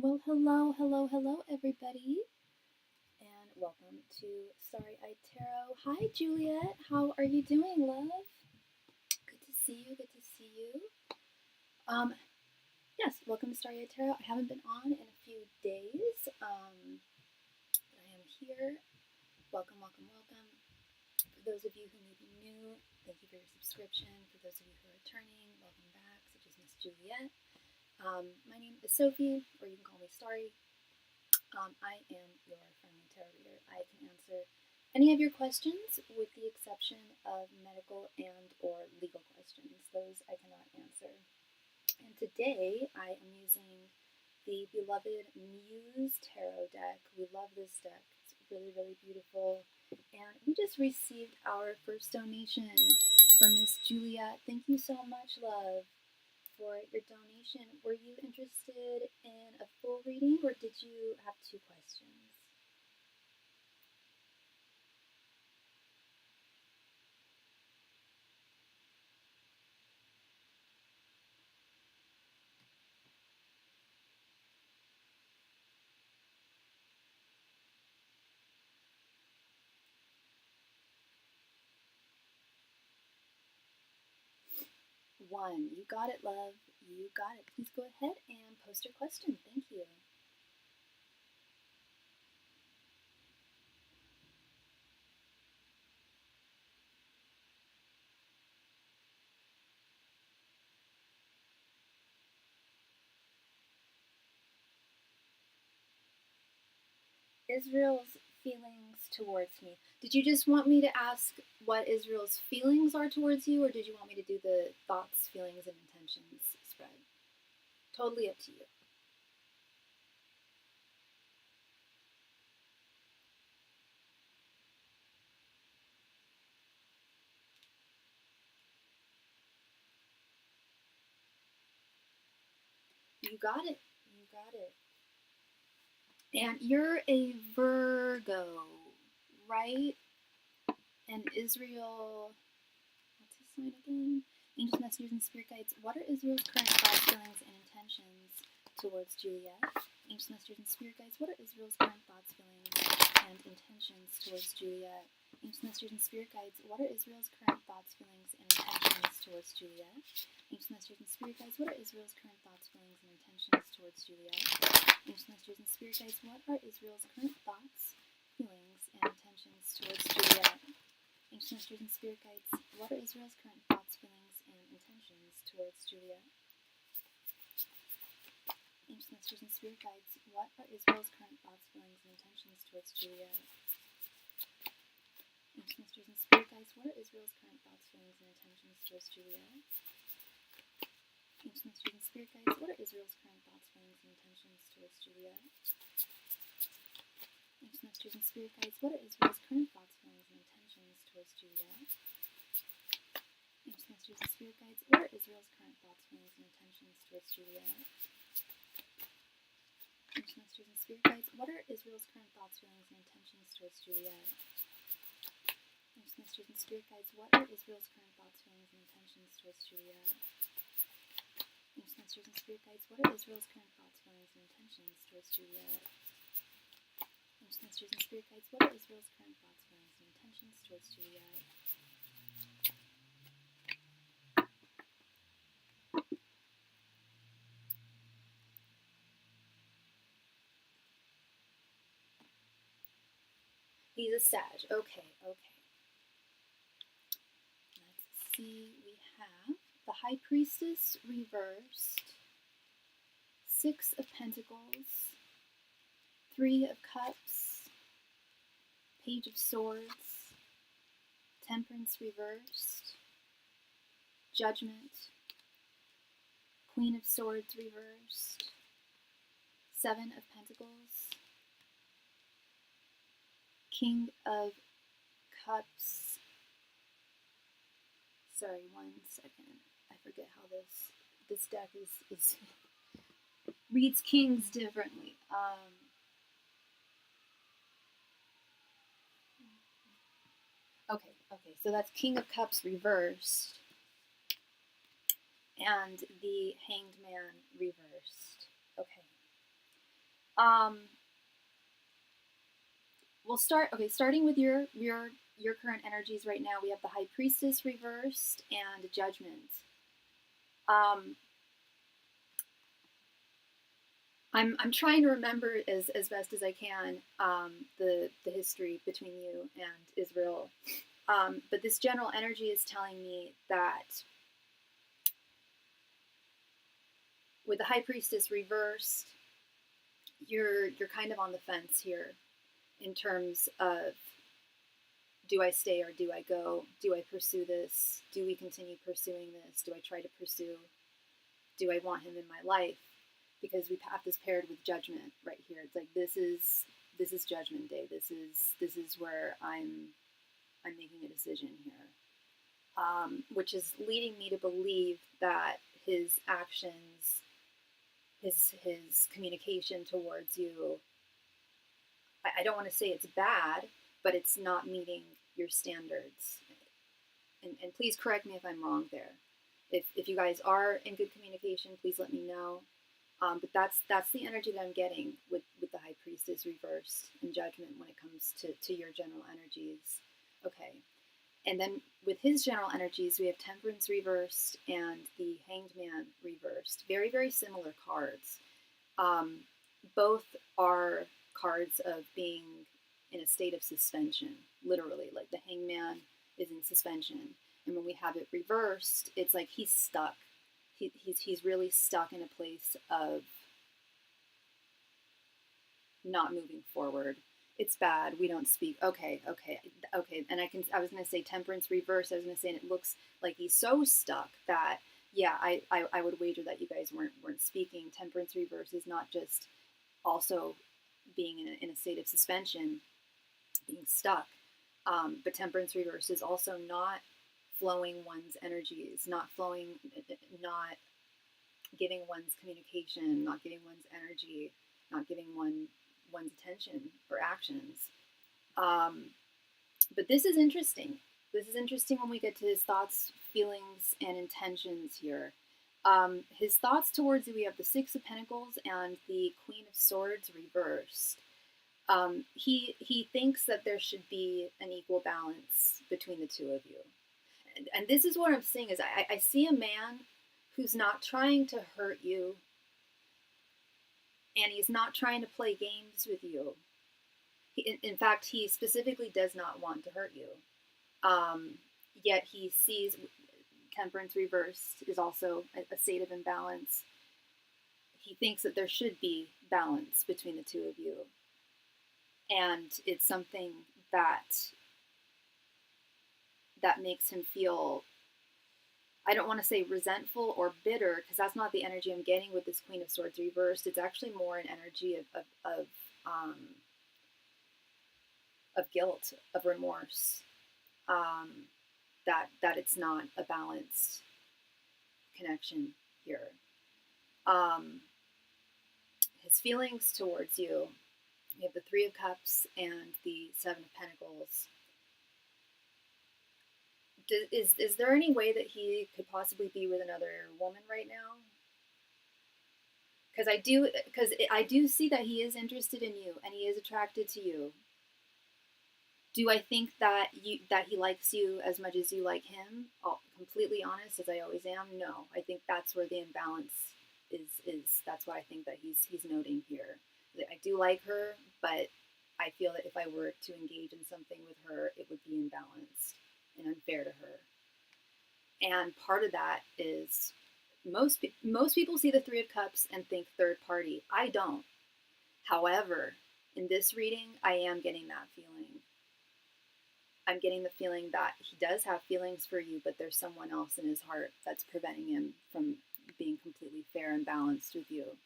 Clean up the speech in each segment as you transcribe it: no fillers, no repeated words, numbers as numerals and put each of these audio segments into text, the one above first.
Well, hello, everybody, and welcome to Starry Tarot. Hi, Juliet. How are you doing, love? Good to see you. Good to see you. Yes, welcome to Starry Tarot. I haven't been on in a few days, but I am here. Welcome. For those of you who may be new, thank you for your subscription. For those of you who are returning, welcome back, such as Miss Juliet. My name is Sophie, or you can call me Starry. I am your friendly tarot reader. I can answer any of your questions with the exception of medical and or legal questions. Those I cannot answer. And today I am using the beloved Muse Tarot deck. We love this deck. It's really, really beautiful. And we just received our first donation from Miss Juliet. Thank you so much, love, for your donation. Were you interested in a full reading, or did you have 2 questions? One. You got it, love. You got it. Please go ahead and post your question. Thank you. Israel's feelings towards me. Did you just want me to ask what Israel's feelings are towards you, or did you want me to do the thoughts, feelings, and intentions spread? Totally up to you. You got it. You got it. And you're a Virgo, right? And Israel, what's his sign again? Angels, messengers, and spirit guides. What are Israel's current thoughts, feelings, and intentions towards Juliet? Angels, messengers, and spirit guides. What are Israel's current thoughts, feelings, and intentions towards Juliet? Angels, messengers, and spirit guides. What are Israel's current thoughts, feelings, and intentions towards Juliet? Angels, messengers, and spirit guides. What are Israel's current thoughts, feelings, and intentions towards Juliet? Angels, messengers, and spirit guides. What are Israel's current thoughts, feelings, and intentions towards Juliet? Angels, messengers, and spirit guides. What are Israel's current thoughts, feelings, and intentions towards Juliet? Angels, messengers, and spirit guides. What are Israel's current thoughts, feelings, and intentions towards Juliet? Angels, messengers, and spirit guides. What are Israel's current thoughts, feelings, and intentions towards Juliet? Angels, messengers, and spirit guides. What are Israel's current thoughts, feelings, and intentions towards Juliet? Angels, messengers, and spirit guides. What are Israel's current thoughts, feelings, and intentions towards Juliet? Angels, messengers, and spirit guides. What are Israel's current thoughts, feelings, and intentions towards Juliet? Angels, messengers, and spirit guides. What are Israel's current thoughts, feelings, and intentions towards Juliet? Angels, messengers, and spirit guides. What are Israel's current thoughts, feelings, and intentions towards Juliet? Angels, messengers, and spirit guides. What are Israel's current thoughts, feelings, and intentions towards Juliet? Angels, messengers, and spirit guides. What are Israel's current thoughts, feelings, and intentions towards Juliet? He's a Sag. Okay. Let's see. We have the High Priestess reversed, 6 of Pentacles, 3 of Cups, Page of Swords, Temperance reversed, Judgment, Queen of Swords reversed, 7 of Pentacles, King of Cups. Sorry, 1 second. I forget how this deck is reads kings differently. Okay, so that's King of Cups reversed and the Hanged Man reversed. Okay. We'll start. Okay, starting with your current energies right now. We have the High Priestess reversed and Judgment. I'm trying to remember as best as I can the history between you and Israel. But this general energy is telling me that with the High Priestess reversed, you're kind of on the fence here in terms of, do I stay or do I go? Do I pursue this? Do we continue pursuing this? Do I try to pursue? Do I want him in my life? Because we have this paired with Judgment right here. It's like this is Judgment Day. This is where I'm making a decision here, which is leading me to believe that his actions, his communication towards you, I don't want to say it's bad, but it's not meeting your standards. And please correct me if I'm wrong there. If you guys are in good communication, please let me know. But that's the energy that I'm getting with the High Priestess reversed and Judgment when it comes to your general energies. Okay. And then with his general energies, we have Temperance reversed and the Hanged Man reversed. Very, very similar cards. Both are cards of being in a state of suspension, literally. Like the Hanged Man is in suspension. And when we have it reversed, it's like he's stuck. He's really stuck in a place of not moving forward. It's bad. We don't speak. Okay. And I was going to say Temperance reverse. I was going to say, and it looks like he's so stuck that, yeah, I would wager that you guys weren't speaking. Temperance reverse is not just also being in a state of suspension, being stuck, but Temperance reverse is also not flowing one's energies, not giving one's communication, not giving one's energy, not giving one's attention or actions. But this is interesting. This is interesting when we get to his thoughts, feelings, and intentions here. His thoughts towards you, we have the Six of Pentacles and the Queen of Swords reversed. He thinks that there should be an equal balance between the two of you. And this is what I'm seeing is I see a man who's not trying to hurt you, and he's not trying to play games with you. In fact, he specifically does not want to hurt you. Yet he sees Temperance reversed is also a state of imbalance. He thinks that there should be balance between the two of you. And it's something that makes him feel, I don't want to say resentful or bitter, because that's not the energy I'm getting with this Queen of Swords reversed. It's actually more an energy of guilt, of remorse, that it's not a balanced connection here. His feelings towards you, we have the Three of Cups and the Seven of Pentacles. Is there any way that he could possibly be with another woman right now? Because I do see that he is interested in you and he is attracted to you. Do I think that he likes you as much as you like him? Oh, completely honest, as I always am. No, I think that's where the imbalance is. That's what I think that he's noting here. I do like her, but I feel that if I were to engage in something with her, it would be imbalanced and unfair to her. And part of that is most people see the Three of Cups and think third party. I don't. However, in this reading, I am getting that feeling. I'm getting the feeling that he does have feelings for you, but there's someone else in his heart that's preventing him from being completely fair and balanced with you.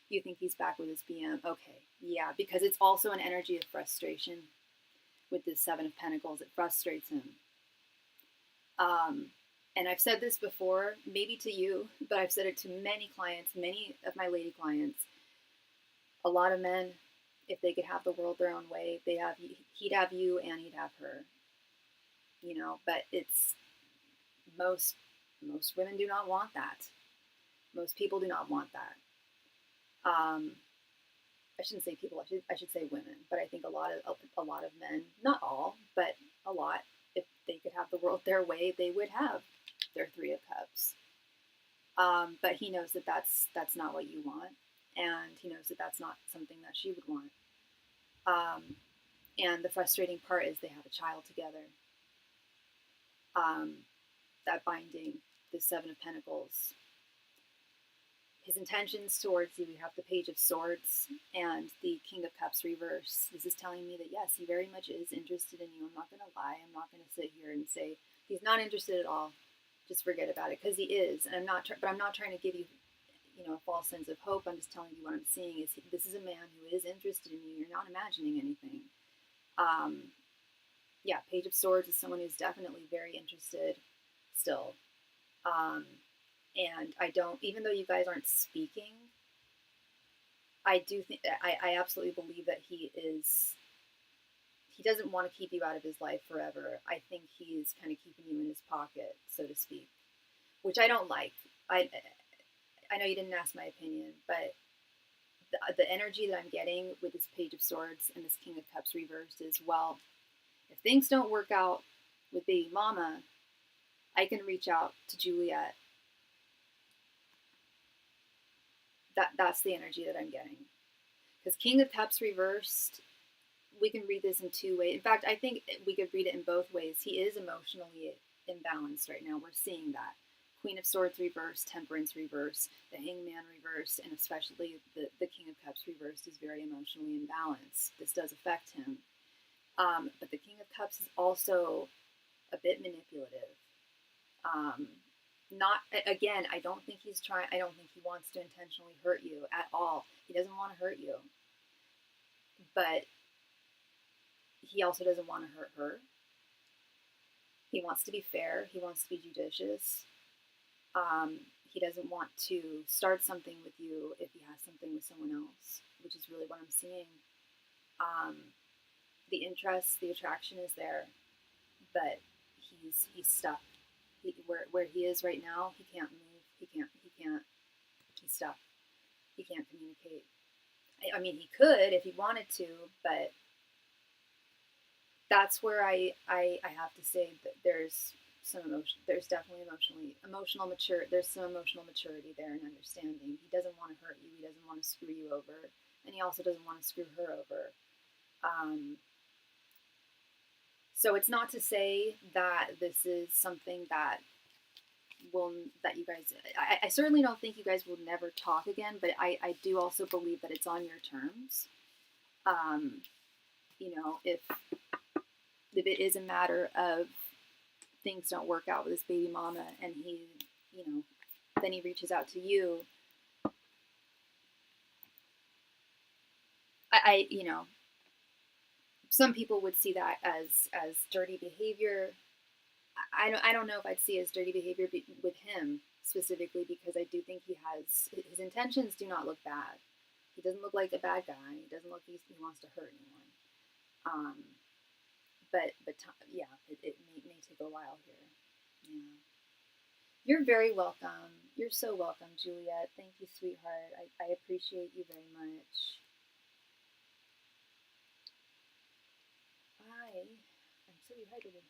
You think he's back with his BM? Okay, yeah, because it's also an energy of frustration with this Seven of Pentacles. It frustrates him. And I've said this before, maybe to you, but I've said it to many clients, many of my lady clients. A lot of men, if they could have the world their own way, he'd have you and he'd have her. You know, but it's most women do not want that. Most people do not want that. I shouldn't say people, I should say women, but I think a lot of men, not all, but a lot, if they could have the world their way, they would have their Three of Cups. But he knows that that's not what you want, and he knows that that's not something that she would want. And the frustrating part is they have a child together. That binding, the Seven of Pentacles. His intentions towards you, we have the Page of Swords and the King of Cups reverse. This is telling me that yes, he very much is interested in you. I'm not going to lie. I'm not going to sit here and say he's not interested at all. Just forget about it, because he is. And I'm not trying to give you, a false sense of hope. I'm just telling you what I'm seeing is this is a man who is interested in you. You're not imagining anything. Yeah, Page of Swords is someone who's definitely very interested still. And I don't, even though you guys aren't speaking, I do think, I absolutely believe that he doesn't want to keep you out of his life forever. I think he's kind of keeping you in his pocket, so to speak, which I don't like. I know you didn't ask my opinion, but the energy that I'm getting with this Page of Swords and this King of Cups reversed is, well, if things don't work out with baby mama, I can reach out to Juliet. That's the energy that I'm getting. Because King of Cups reversed, we can read this in two ways. In fact, I think we could read it in both ways. He is emotionally imbalanced right now. We're seeing that. Queen of Swords reversed, Temperance reversed, the Hangman reversed, and especially the King of Cups reversed is very emotionally imbalanced. This does affect him. But the King of Cups is also a bit manipulative. I don't think he's trying, I don't think he wants to intentionally hurt you at all. He doesn't want to hurt you. But he also doesn't want to hurt her. He wants to be fair. He wants to be judicious. He doesn't want to start something with you if he has something with someone else, which is really what I'm seeing. The interest, the attraction is there, but he's stuck. Where he is right now, he can't move. He's stuck. He can't communicate. I mean, he could if he wanted to, but that's where I have to say that there's some emotion. There's definitely there's some emotional maturity there and understanding. He doesn't want to hurt you. He doesn't want to screw you over, and he also doesn't want to screw her over. So it's not to say that this is something that you guys, I certainly don't think you guys will never talk again, but I do also believe that it's on your terms. If it is a matter of things don't work out with his baby mama and he, then he reaches out to you, some people would see that as dirty behavior. I don't know if I'd see it as dirty behavior with him specifically, because I do think his intentions do not look bad. He doesn't look like a bad guy. He doesn't look like he wants to hurt anyone. But yeah, it may take a while here. Yeah. You're very welcome. You're so welcome, Juliet. Thank you, sweetheart. I appreciate you very much. I'm so dehydrated.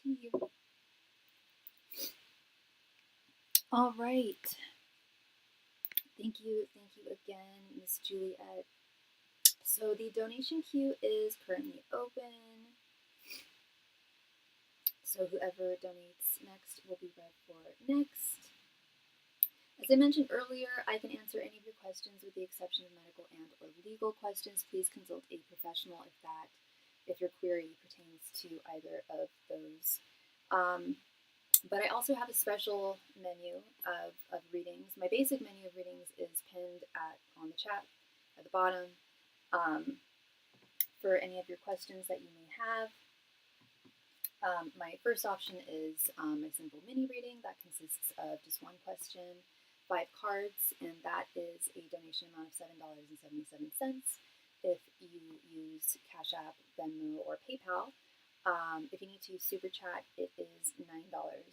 Tea. All right. Thank you again, Miss Juliet. So the donation queue is currently open. So whoever donates next will be read for next. As I mentioned earlier, I can answer any of your questions with the exception of medical and or legal questions. Please consult a professional if your query pertains to either of those. But I also have a special menu of readings. My basic menu of readings is pinned on the chat at the bottom for any of your questions that you may have. My first option is my simple mini reading that consists of just one question, 5 cards, and that is a donation amount of $7.77 if you use Cashapp, Venmo, or PayPal. If you need to use SuperChat, it is $9.99.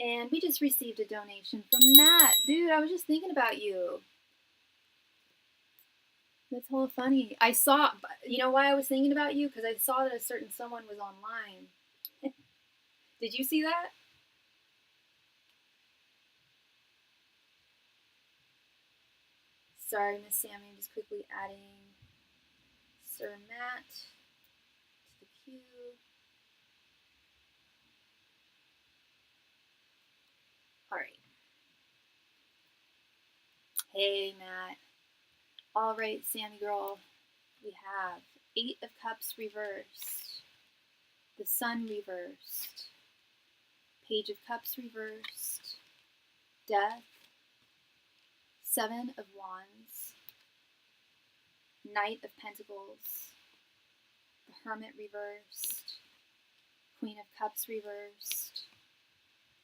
And we just received a donation from Matt. Dude, I was just thinking about you. That's hella funny. I saw, you know why I was thinking about you? Because I saw that a certain someone was online. Did you see that? Sorry, Miss Sammy, I'm just quickly adding Sir Matt to the queue. Alright. Hey, Matt. Alright, Sammy girl. We have 8 of Cups reversed. The Sun reversed. Page of Cups reversed. Death. 7 of Wands. Knight of Pentacles. The Hermit reversed. Queen of Cups reversed.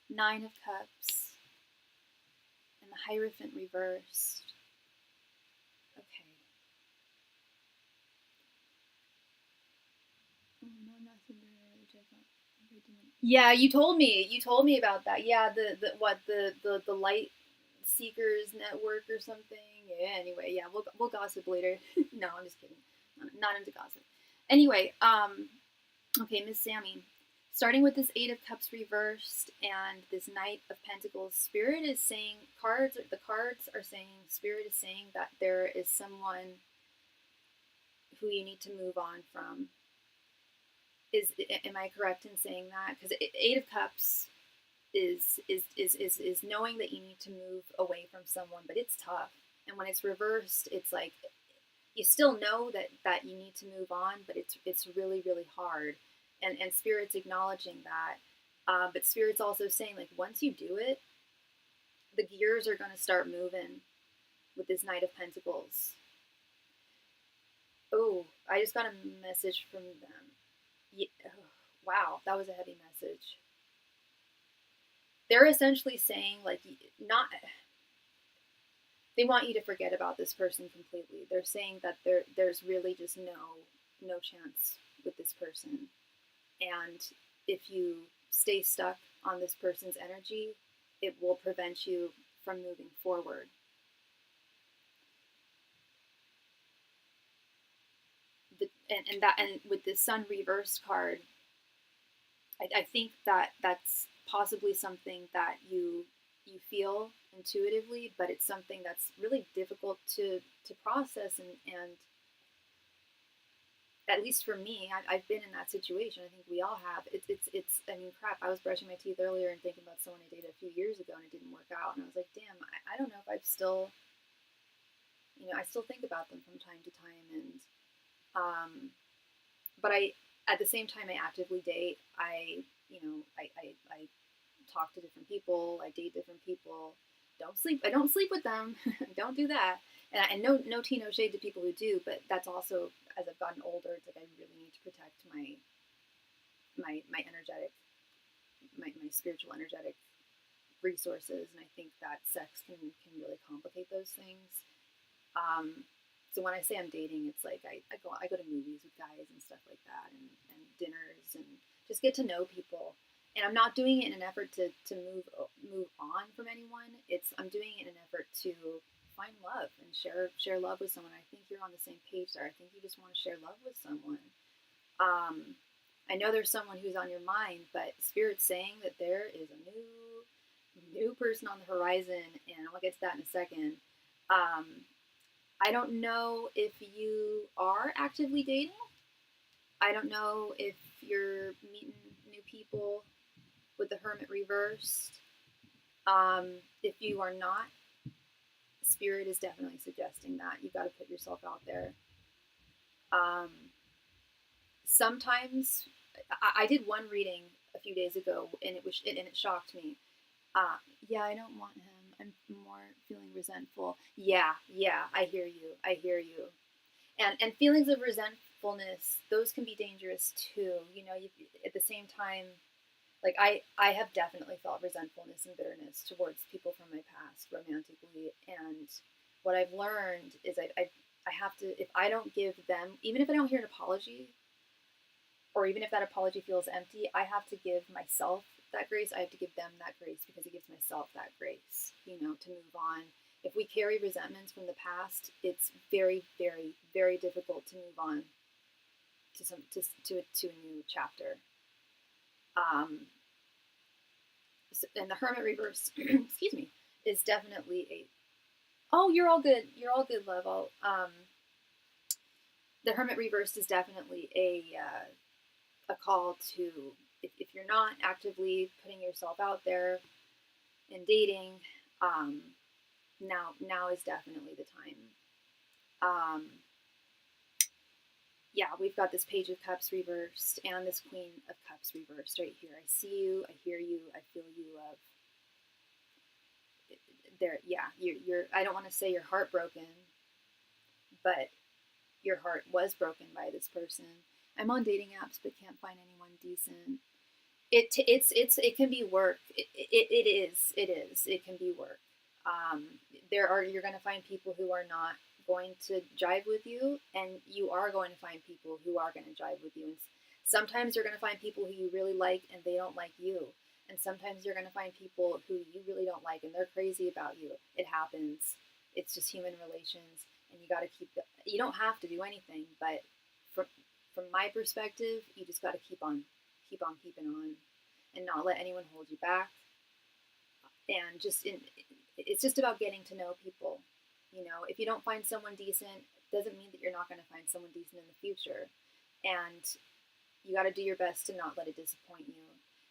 9 of Cups. And the Hierophant reversed. Okay. Oh, no, I'm not yeah, you told me. You told me about that. Yeah, the light seekers network or something. Yeah. Anyway, yeah, we'll gossip later. No, I'm just kidding. Not into gossip. Anyway, okay, Miss Sammy. Starting with this 8 of Cups reversed and this Knight of Pentacles, Spirit is saying the cards are saying Spirit is saying that there is someone who you need to move on from. Am I correct in saying that? Because 8 of Cups is knowing that you need to move away from someone, but it's tough. And when it's reversed, it's like you still know that you need to move on, but it's really, really hard. And Spirit's acknowledging that. But Spirit's also saying, like, once you do it, the gears are going to start moving with this Knight of Pentacles. Oh, I just got a message from them. Yeah, oh, wow, that was a heavy message. They're essentially saying, like, they want you to forget about this person completely. They're saying that there's really just no chance with this person. And if you stay stuck on this person's energy, it will prevent you from moving forward. And with the Sun reverse card, I think that's possibly something that you feel intuitively, but it's something that's really difficult to process and at least for me, I've been in that situation. I think we all have. It's. I mean, crap. I was brushing my teeth earlier and thinking about someone I dated a few years ago, and it didn't work out. And I was like, damn, I don't know if I've still, I still think about them from time to time. And, but at the same time, I actively date. I talk to different people. I date different people. I don't sleep with them. Don't do that. And no tea, no shade to people who do, but that's also, as I've gotten older, it's like I really need to protect my energetic, my spiritual energetic resources, and I think that sex can really complicate those things. So when I say I'm dating, it's like I go to movies with guys and stuff like that, and dinners, and just get to know people. And I'm not doing it in an effort to move on from anyone. I'm doing it in an effort to find love and share love with someone. I think you're on the same page there. I think you just want to share love with someone. I know there's someone who's on your mind, but Spirit's saying that there is a new person on the horizon, and I'll get to that in a second. I don't know if you are actively dating. I don't know if you're meeting new people with the Hermit reversed. If you are not, Spirit is definitely suggesting that you've got to put yourself out there. Sometimes I did one reading a few days ago, and it shocked me. Yeah, I don't want him. I'm more feeling resentful. Yeah, I hear you. And feelings of resentfulness, those can be dangerous too. At the same time, like I have definitely felt resentfulness and bitterness towards people from my past romantically, and what I've learned is I have to, if I don't give them, even if I don't hear an apology or even if that apology feels empty, I have to give myself that grace. I have to give them that grace because it gives myself that grace, to move on. If we carry resentments from the past, it's very, very, very difficult to move on to a new chapter. And the Hermit reverse, excuse me, is definitely a. Oh, you're all good. You're all good, love. The Hermit reverse is definitely a call to, if you're not actively putting yourself out there in dating, now is definitely the time. Yeah, we've got this Page of Cups reversed and this Queen of Cups reversed right here. I see you, I hear you, I feel you, love. There, yeah, you're. I don't want to say you're heartbroken, but your heart was broken by this person. I'm on dating apps, but can't find anyone decent. It can be work. It is. It can be work. You're going to find people who are not going to jive with you, and you are going to find people who are going to jive with you. And sometimes you're going to find people who you really like, and they don't like you. And sometimes you're going to find people who you really don't like, and they're crazy about you. It happens. It's just human relations, and you got to you don't have to do anything, but from my perspective, you just got to keep on keeping on, and not let anyone hold you back. And it's just about getting to know people. If you don't find someone decent, doesn't mean that you're not going to find someone decent in the future. And you got to do your best to not let it disappoint you.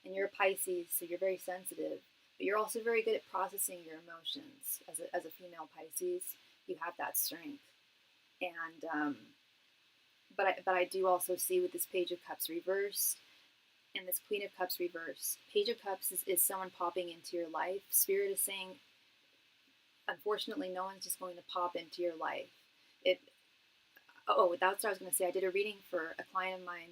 And you're a Pisces, so you're very sensitive, but you're also very good at processing your emotions. As a female Pisces, you have that strength. And but I do also see with this Page of Cups reversed and this Queen of Cups reversed. Page of Cups is someone popping into your life. Spirit is saying, unfortunately, no one's just going to pop into your life. That's what I was going to say. I did a reading for a client of mine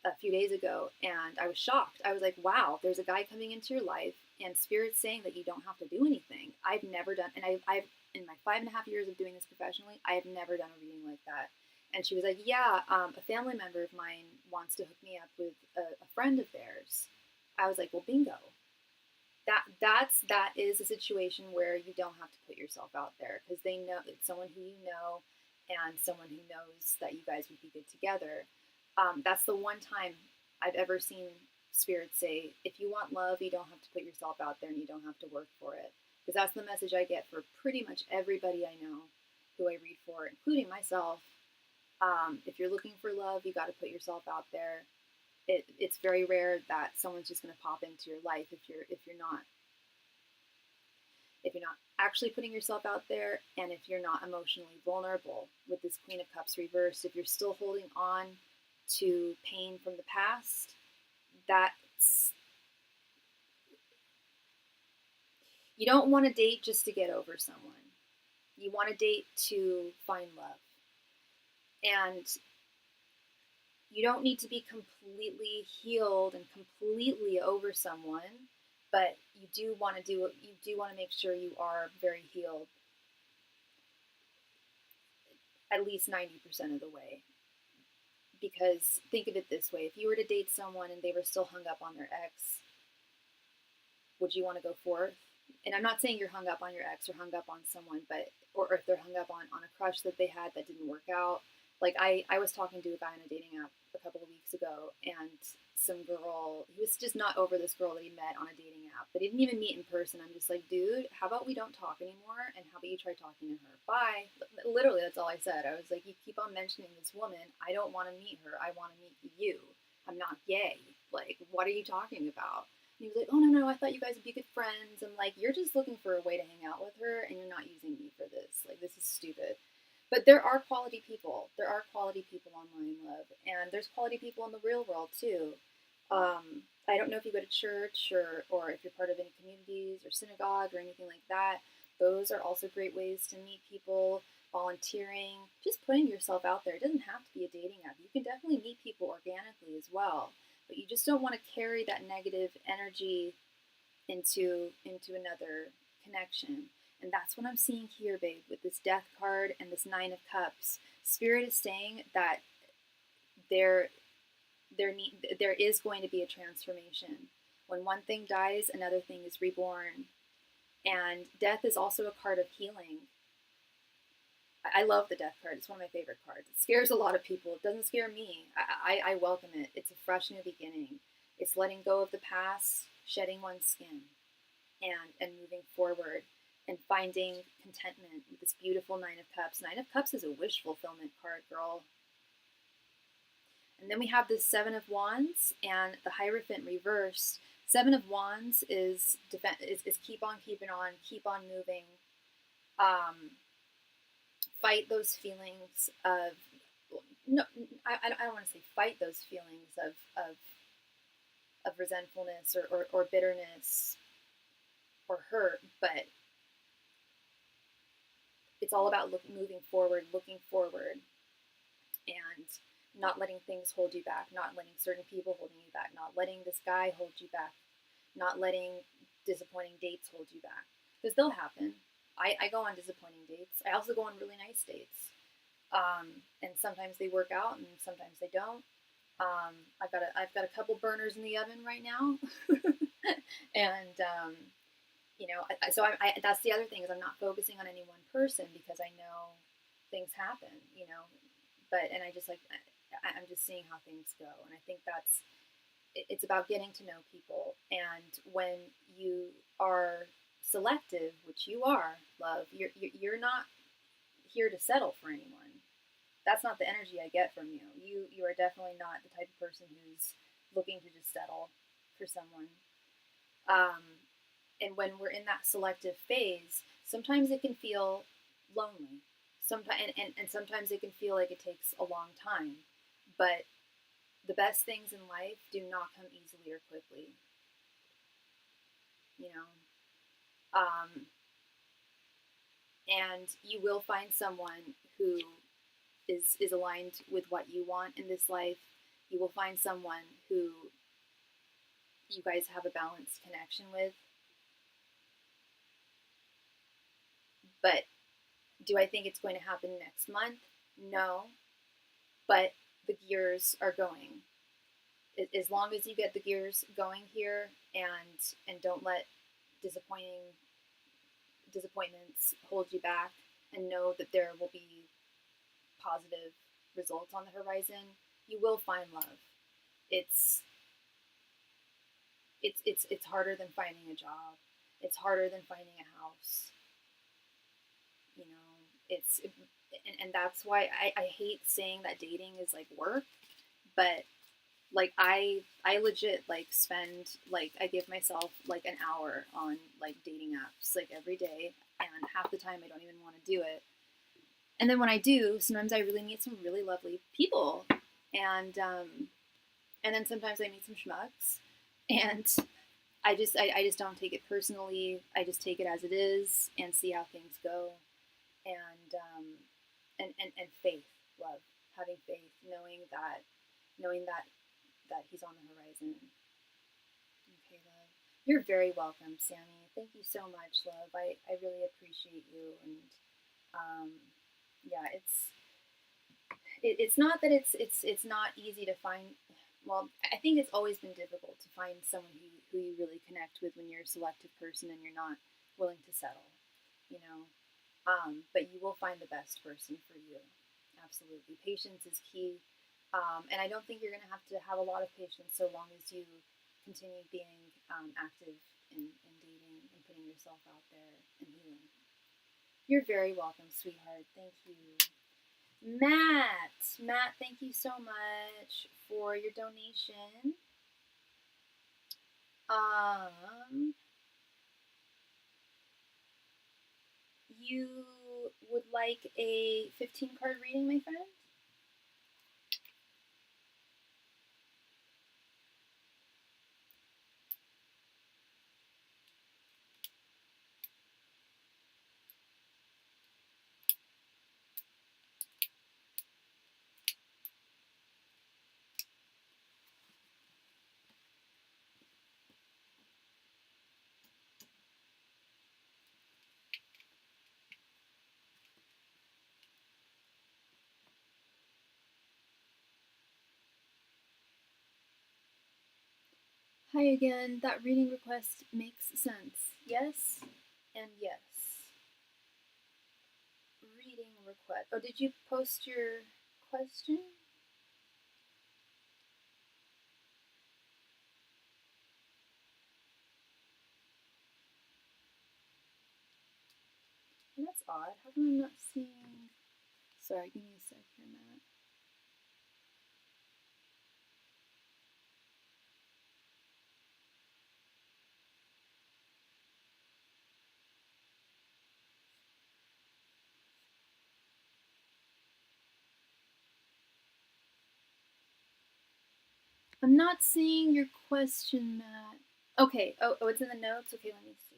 a few days ago, and I was shocked. I was like, wow, there's a guy coming into your life, and Spirit's saying that you don't have to do anything. I've never done, and I've in my 5.5 years of doing this professionally, I have never done a reading like that. And she was like, yeah, a family member of mine wants to hook me up with a friend of theirs. I was like, well, bingo. That is a situation where you don't have to put yourself out there, because they know it's someone who you know and someone who knows that you guys would be good together. That's the one time I've ever seen Spirit say, if you want love, you don't have to put yourself out there and you don't have to work for it. Because that's the message I get for pretty much everybody I know who I read for, including myself. If you're looking for love, you got to put yourself out there. It's very rare that someone's just going to pop into your life if you're not actually putting yourself out there, and if you're not emotionally vulnerable. With this Queen of Cups reversed, if you're still holding on to pain from the past, you don't want to date just to get over someone. You want to date to find love. And you don't need to be completely healed and completely over someone, but you do want to make sure you are very healed at least 90% of the way. Because think of it this way, if you were to date someone and they were still hung up on their ex, would you want to go forth? And I'm not saying you're hung up on your ex or hung up on someone, or if they're hung up on a crush that they had that didn't work out. Like I was talking to a guy on a dating app a couple of weeks ago, and some girl, he was just not over this girl that he met on a dating app, but he didn't even meet in person. I'm just like, dude, how about we don't talk anymore, and how about you try talking to her? Bye. Literally, that's all I said. I was like, you keep on mentioning this woman. I don't want to meet her. I want to meet you. I'm not gay. Like, what are you talking about? And he was like, oh, no, I thought you guys would be good friends. I'm like, you're just looking for a way to hang out with her, and you're not using me for this. Like, this is stupid. But there are quality people. There are quality people online, love. And there's quality people in the real world, too. I don't know if you go to church or if you're part of any communities or synagogue or anything like that. Those are also great ways to meet people. Volunteering, just putting yourself out there. It doesn't have to be a dating app. You can definitely meet people organically as well. But you just don't want to carry that negative energy into another connection. And that's what I'm seeing here, babe, with this Death card and this Nine of Cups. Spirit is saying that there is going to be a transformation. When one thing dies, another thing is reborn. And death is also a card of healing. I love the death card. It's one of my favorite cards. It scares a lot of people. It doesn't scare me. I welcome it. It's a fresh new beginning. It's letting go of the past, shedding one's skin, and moving forward and finding contentment with this beautiful Nine of Cups. Nine of Cups is a wish fulfillment card, girl. And then we have this Seven of Wands and the Hierophant reversed. Seven of Wands is keep on keeping on, keep on moving. Fight those feelings of, no, I don't want to say fight those feelings of resentfulness or bitterness or hurt, but it's all about moving forward, looking forward, and not letting things hold you back, not letting certain people holding you back, not letting this guy hold you back, not letting disappointing dates hold you back, because they'll happen. I go on disappointing dates. I also go on really nice dates, and sometimes they work out, and sometimes they don't. I've got a couple burners in the oven right now, and so that's the other thing is I'm not focusing on any one person because I know things happen, and I'm just seeing how things go, and I think it's about getting to know people, and when you are selective, which you are, love, you're not here to settle for anyone. That's not the energy I get from you. You are definitely not the type of person who's looking to just settle for someone. And when we're in that selective phase, sometimes it can feel lonely. Sometimes and sometimes it can feel like it takes a long time. But the best things in life do not come easily or quickly. And you will find someone who is aligned with what you want in this life. You will find someone who you guys have a balanced connection with. But do I think it's going to happen next month? No. But the gears are going. As long as you get the gears going here and don't let disappointments hold you back, and know that there will be positive results on the horizon, you will find love. It's harder than finding a job. It's harder than finding a house. And that's why I hate saying that dating is like work, but like I legit like spend I give myself like an hour on like dating apps like every day, and half the time I don't even want to do it. And then when I do, sometimes I really meet some really lovely people, and then sometimes I meet some schmucks, and I just don't take it personally. I just take it as it is and see how things go, and faith, love, having faith, knowing that he's on the horizon. Okay, love. You're very welcome, Sammy. Thank you so much, love. I really appreciate you, and yeah, it's not that it's not easy to find. Well, I think it's always been difficult to find someone who you really connect with when you're a selective person and you're not willing to settle, but you will find the best person for you. Absolutely. Patience is key. And I don't think you're going to have a lot of patience so long as you continue being active in dating and putting yourself out there and healing. You're very welcome, sweetheart. Thank you. Matt, thank you so much for your donation. You would like a 15-card reading, my friend? Hi again. That reading request makes sense. Yes and yes. Reading request. Oh, did you post your question? That's odd. How come I'm not seeing... Sorry, give me a sec here, Matt. I'm not seeing your question, Matt. Okay. Oh, it's in the notes? Okay, let me see.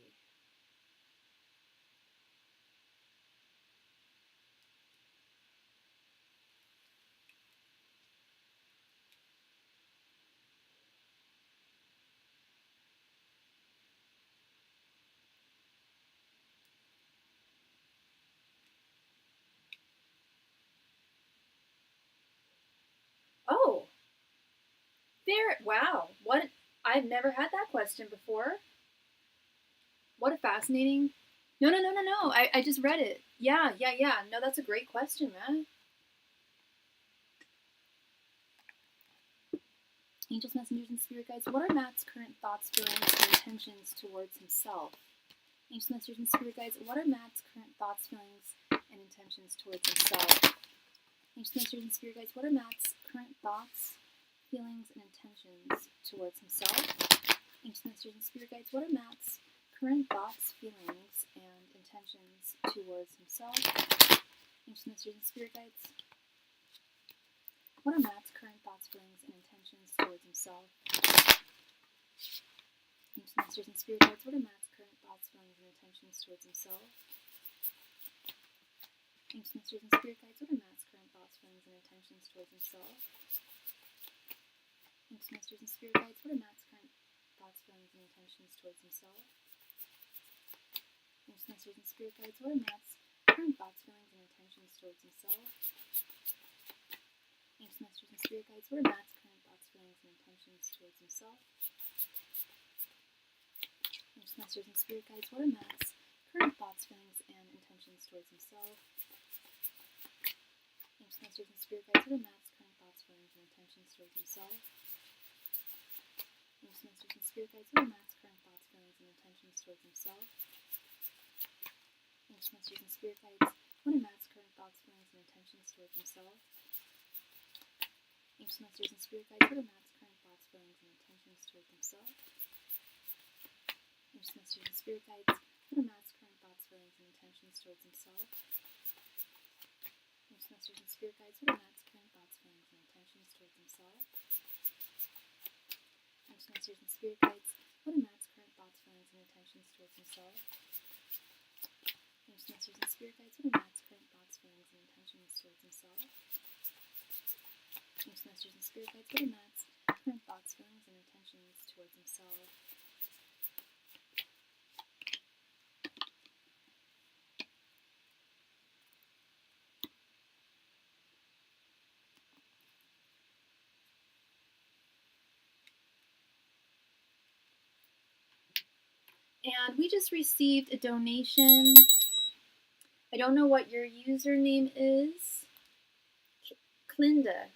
Oh! Wow. What? I've never had that question before. What a fascinating... No. I just read it. Yeah. No, that's a great question, Matt. Angels, messengers, and spirit guides. What are Matt's current thoughts, feelings, and intentions towards himself? Angels, messengers, and spirit guides. What are Matt's current thoughts, feelings, and intentions towards himself? Angels, messengers, and spirit guides. What are Matt's current thoughts, feelings, and intentions towards himself? Angels, messengers, and spirit guides. What are Matt's current thoughts, feelings, and intentions towards himself? Angels, messengers, and spirit guides. What are Matt's current thoughts, feelings, and intentions towards himself? Angels, masters, and spirit guides. What are Matt's current thoughts, feelings, and intentions towards himself? Angels, masters, and spirit guides. What are Matt's current thoughts, feelings, and intentions towards himself? Angels, masters, and spirit guides. What are Matt's current thoughts, feelings, and intentions towards himself? Angels, masters, and spirit guides. What are Matt's current thoughts, feelings, and intentions towards himself? Angels, masters, and spirit guides. What are Matt's current thoughts, feelings, and intentions towards himself? Angels, masters, and spirit guides. What are Matt's current thoughts, feelings, and intentions towards himself? Angels, masters, and spirit guides. What are Matt's current thoughts, feelings, and intentions towards himself? Angels, masters, and spirit guides. What are Matt's current thoughts, feelings, and intentions towards himself? Angels, masters, and spirit guides. What are Matt's current thoughts, feelings, and intentions towards himself? Angels, masters, and spirit guides. What are Matt's current thoughts, feelings, and intentions towards himself? Angels, masters, and spirit guides. What are Matt's current thoughts, feelings, and intentions towards himself? Angels, masters, and spirit guides. What are Matt's current thoughts, feelings, and intentions towards himself? Angels, masters, and spirit guides. What are Matt's current thoughts, feelings, and intentions towards himself? Angels, masters, and spirit guides. What are Matt's current thoughts, feelings, and intentions towards himself? Angels, masters, and spirit guides. What are Matt's current thoughts, feelings, and intentions towards himself? And we just received a donation. I don't know what your username is. Clinda.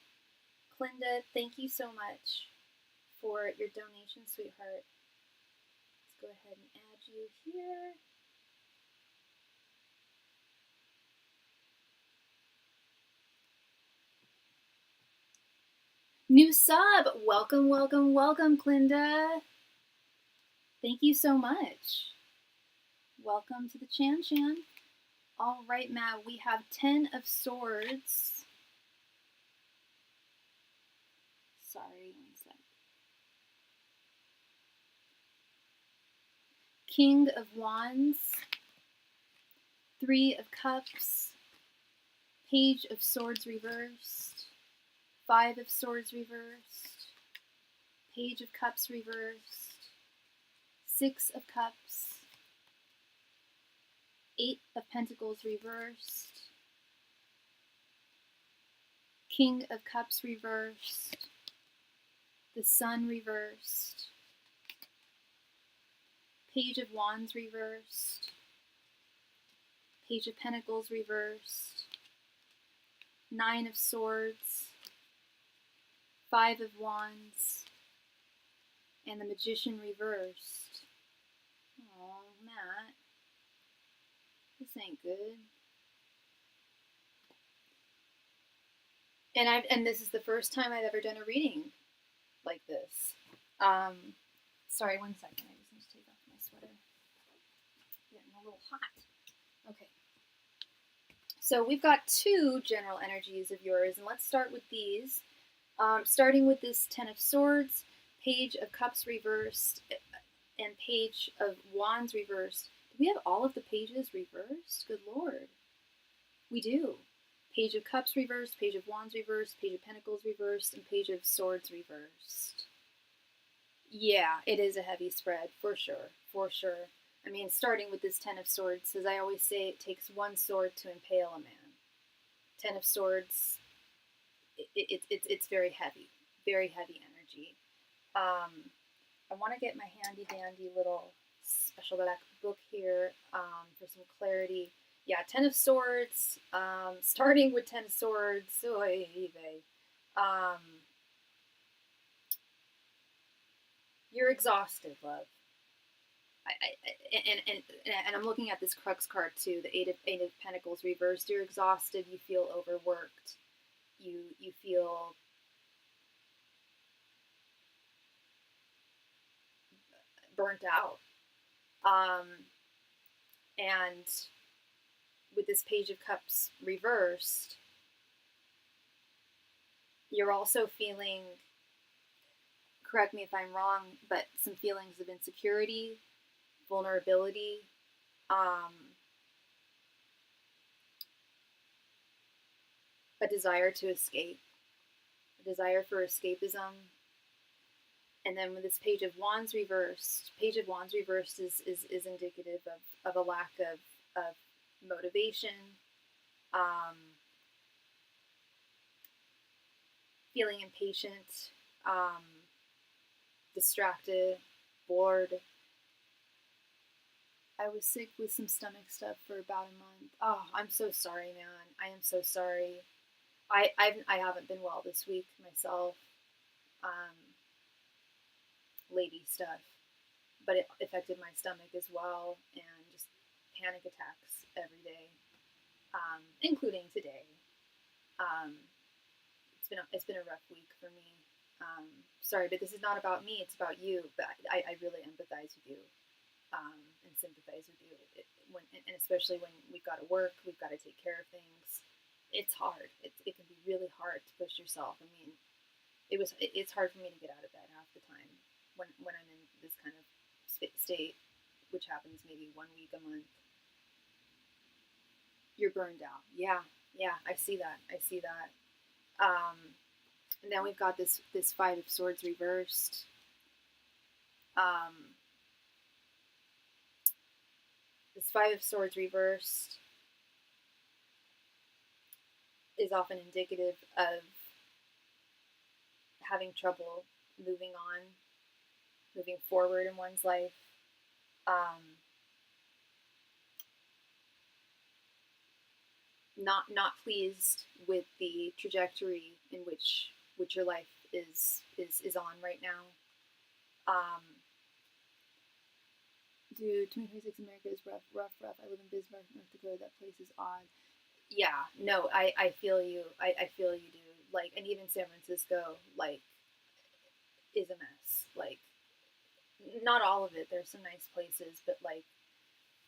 Clinda, thank you so much for your donation, sweetheart. Let's go ahead and add you here. New sub! Welcome, welcome, welcome, Clinda. Thank you so much. Welcome to the Chan Chan. All right, Matt, we have 10 of Swords. Sorry, one sec. King of Wands. 3 of Cups. Page of Swords reversed. 5 of Swords reversed. Page of Cups reversed. 6 of Cups. 8 of Pentacles reversed. King of Cups reversed. The Sun reversed. Page of Wands reversed, Page of Pentacles reversed, Nine of Swords, Five of Wands, and the Magician reversed. Oh, Matt, this ain't good. And this is the first time I've ever done a reading like this. Sorry, 1 second. I just need to take off my sweater. Getting a little hot. Okay. So we've got 2 general energies of yours, and let's start with these. Starting with this Ten of Swords, Page of Cups reversed, and Page of Wands reversed. Do we have all of the pages reversed? Good Lord. We do. Page of Cups reversed, Page of Wands reversed, Page of Pentacles reversed, and Page of Swords reversed. Yeah, it is a heavy spread, for sure, for sure. I mean, starting with this Ten of Swords, as I always say, it takes 1 sword to impale a man. Ten of Swords, it's very heavy energy. I want to get my handy dandy little special black book here for some clarity. Yeah, Ten of Swords, starting with Ten of Swords, you're exhausted, love. And I'm looking at this Crux card too, the Eight of Pentacles reversed. You're exhausted, you feel overworked, you feel burnt out. And with this Page of Cups reversed, you're also feeling, correct me if I'm wrong, but some feelings of insecurity, vulnerability, a desire to escape, a desire for escapism. And then with this Page of Wands reversed, Page of Wands reversed is indicative of a lack of motivation, feeling impatient, distracted, bored. I was sick with some stomach stuff for about a month. Oh, I'm so sorry, man. I am so sorry. I haven't been well this week myself. Lady stuff. But it affected my stomach as well, and just panic attacks every day, including today. It's been a rough week for me. Sorry, but this is not about me. It's about you. But I really empathize with you and sympathize with you. And especially when we've got to work, we've got to take care of things. It's hard. It can be really hard to push yourself. I mean, it's hard for me to get out of bed half the time when I'm in this kind of state, which happens maybe 1 week a month. You're burned out. Yeah, I see that. And then we've got this Five of Swords reversed. This Five of Swords reversed is often indicative of having trouble moving on, moving forward in one's life. Not pleased with the trajectory in which your life is on right now. Dude, 2026 America is rough. I live in Bismarck, North Dakota. That place is odd. Yeah, no, I feel you. I feel you, dude. Like, and even San Francisco, like, is a mess. Like, not all of it. There's some nice places, but like,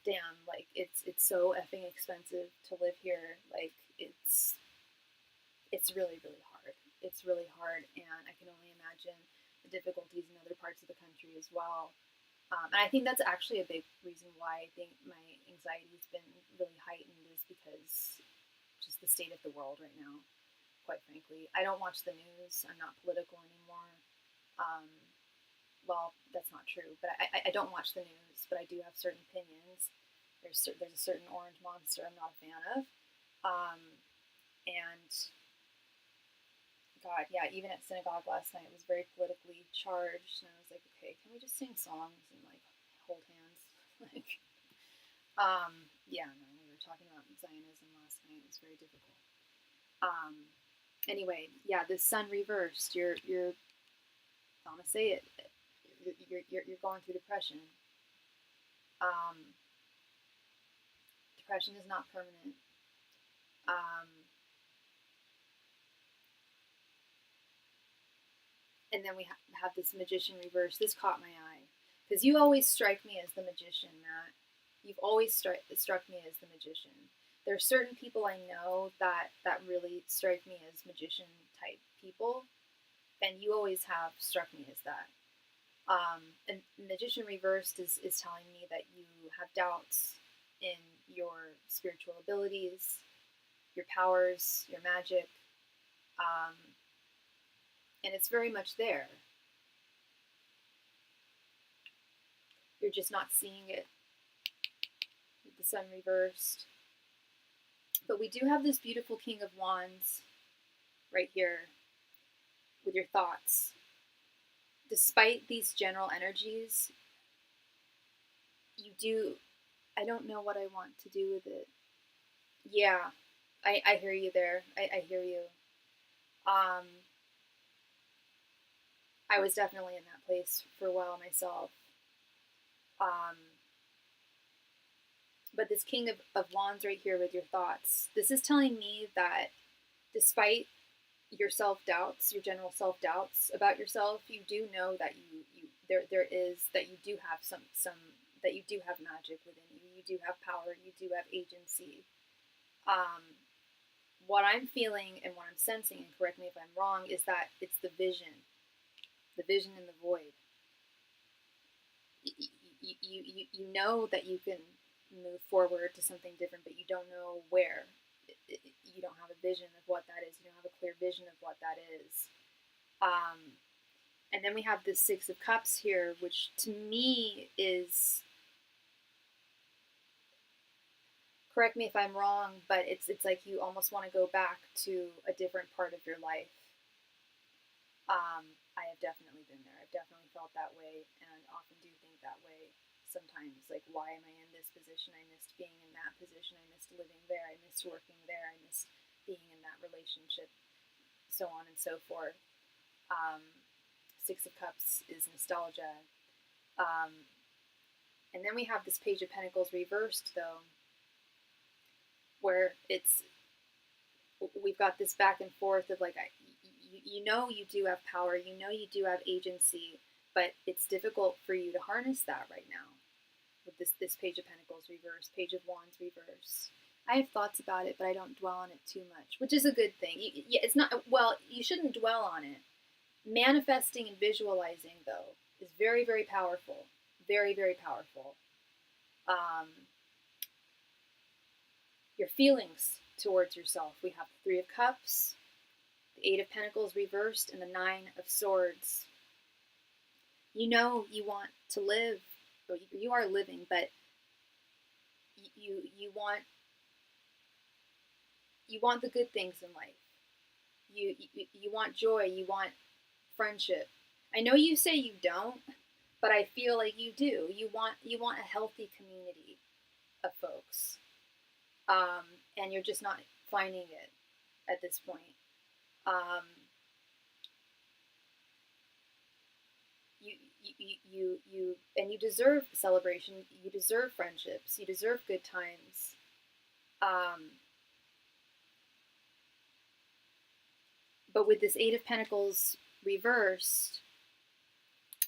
damn, like it's so effing expensive to live here. Like, it's really hard. It's really hard, and I can only imagine the difficulties in other parts of the country as well. And I think that's actually a big reason why I think my anxiety has been really heightened, is because just the state of the world right now, quite frankly. I don't watch the news. I'm not political anymore. Well, that's not true, but I don't watch the news, but I do have certain opinions. There's a certain orange monster I'm not a fan of. And God, yeah, even at synagogue last night, it was very politically charged, and I was like, okay, can we just sing songs and like hold hands. Like, yeah, no, we were talking about Zionism last night. It was very difficult. Anyway, yeah, the sun reversed. You're I'm gonna say it. You're going through depression. Depression is not permanent. And then we have this magician reverse. This caught my eye because you always strike me as the magician, Matt. You've always struck me as the magician. There are certain people I know that really strike me as magician type people, and you always have struck me as that. And magician reversed is telling me that you have doubts in your spiritual abilities, your powers, your magic, and it's very much there. You're just not seeing it with the sun reversed. But we do have this beautiful King of Wands right here with your thoughts. Despite these general energies, you do, I don't know what I want to do with it. Yeah, I hear you there. I hear you. I was definitely in that place for a while myself. But this King of Wands right here with your thoughts, this is telling me that despite your self-doubts, your general self-doubts about yourself, you do know that there is, that you do have some that you do have magic within you. You do have power. You do have agency. What I'm feeling and what I'm sensing, and correct me if I'm wrong, is that it's the vision in the void. You know that you can move forward to something different, but you don't know where. You don't have a vision of what that is. You don't have a clear vision of what that is. And then we have this Six of Cups here, which to me is, correct me if I'm wrong, but it's like you almost want to go back to a different part of your life. I have definitely been there. I've definitely felt that way, and often do think that way sometimes. Like, why am I in this position? I missed being in that position. I missed living there. I missed working there. I missed being in that relationship, so on and so forth. Six of Cups is nostalgia. And then we have this Page of Pentacles reversed, though, where we've got this back and forth of like, you know you do have power, you know you do have agency, but it's difficult for you to harness that right now with this Page of Pentacles reverse, Page of Wands reverse. I have thoughts about it, but I don't dwell on it too much, which is a good thing. It's not, well, you shouldn't dwell on it. Manifesting and visualizing, though, is very, very powerful. Very, very powerful. Your feelings towards yourself. We have the Three of Cups, the Eight of Pentacles reversed, and the Nine of Swords. You know you want to live, or you are living, but you want the good things in life. You want joy, you want friendship. I know you say you don't, but I feel like you do. You want a healthy community of folks. And you're just not finding it at this point. You deserve celebration. You deserve friendships. You deserve good times. But with this Eight of Pentacles reversed,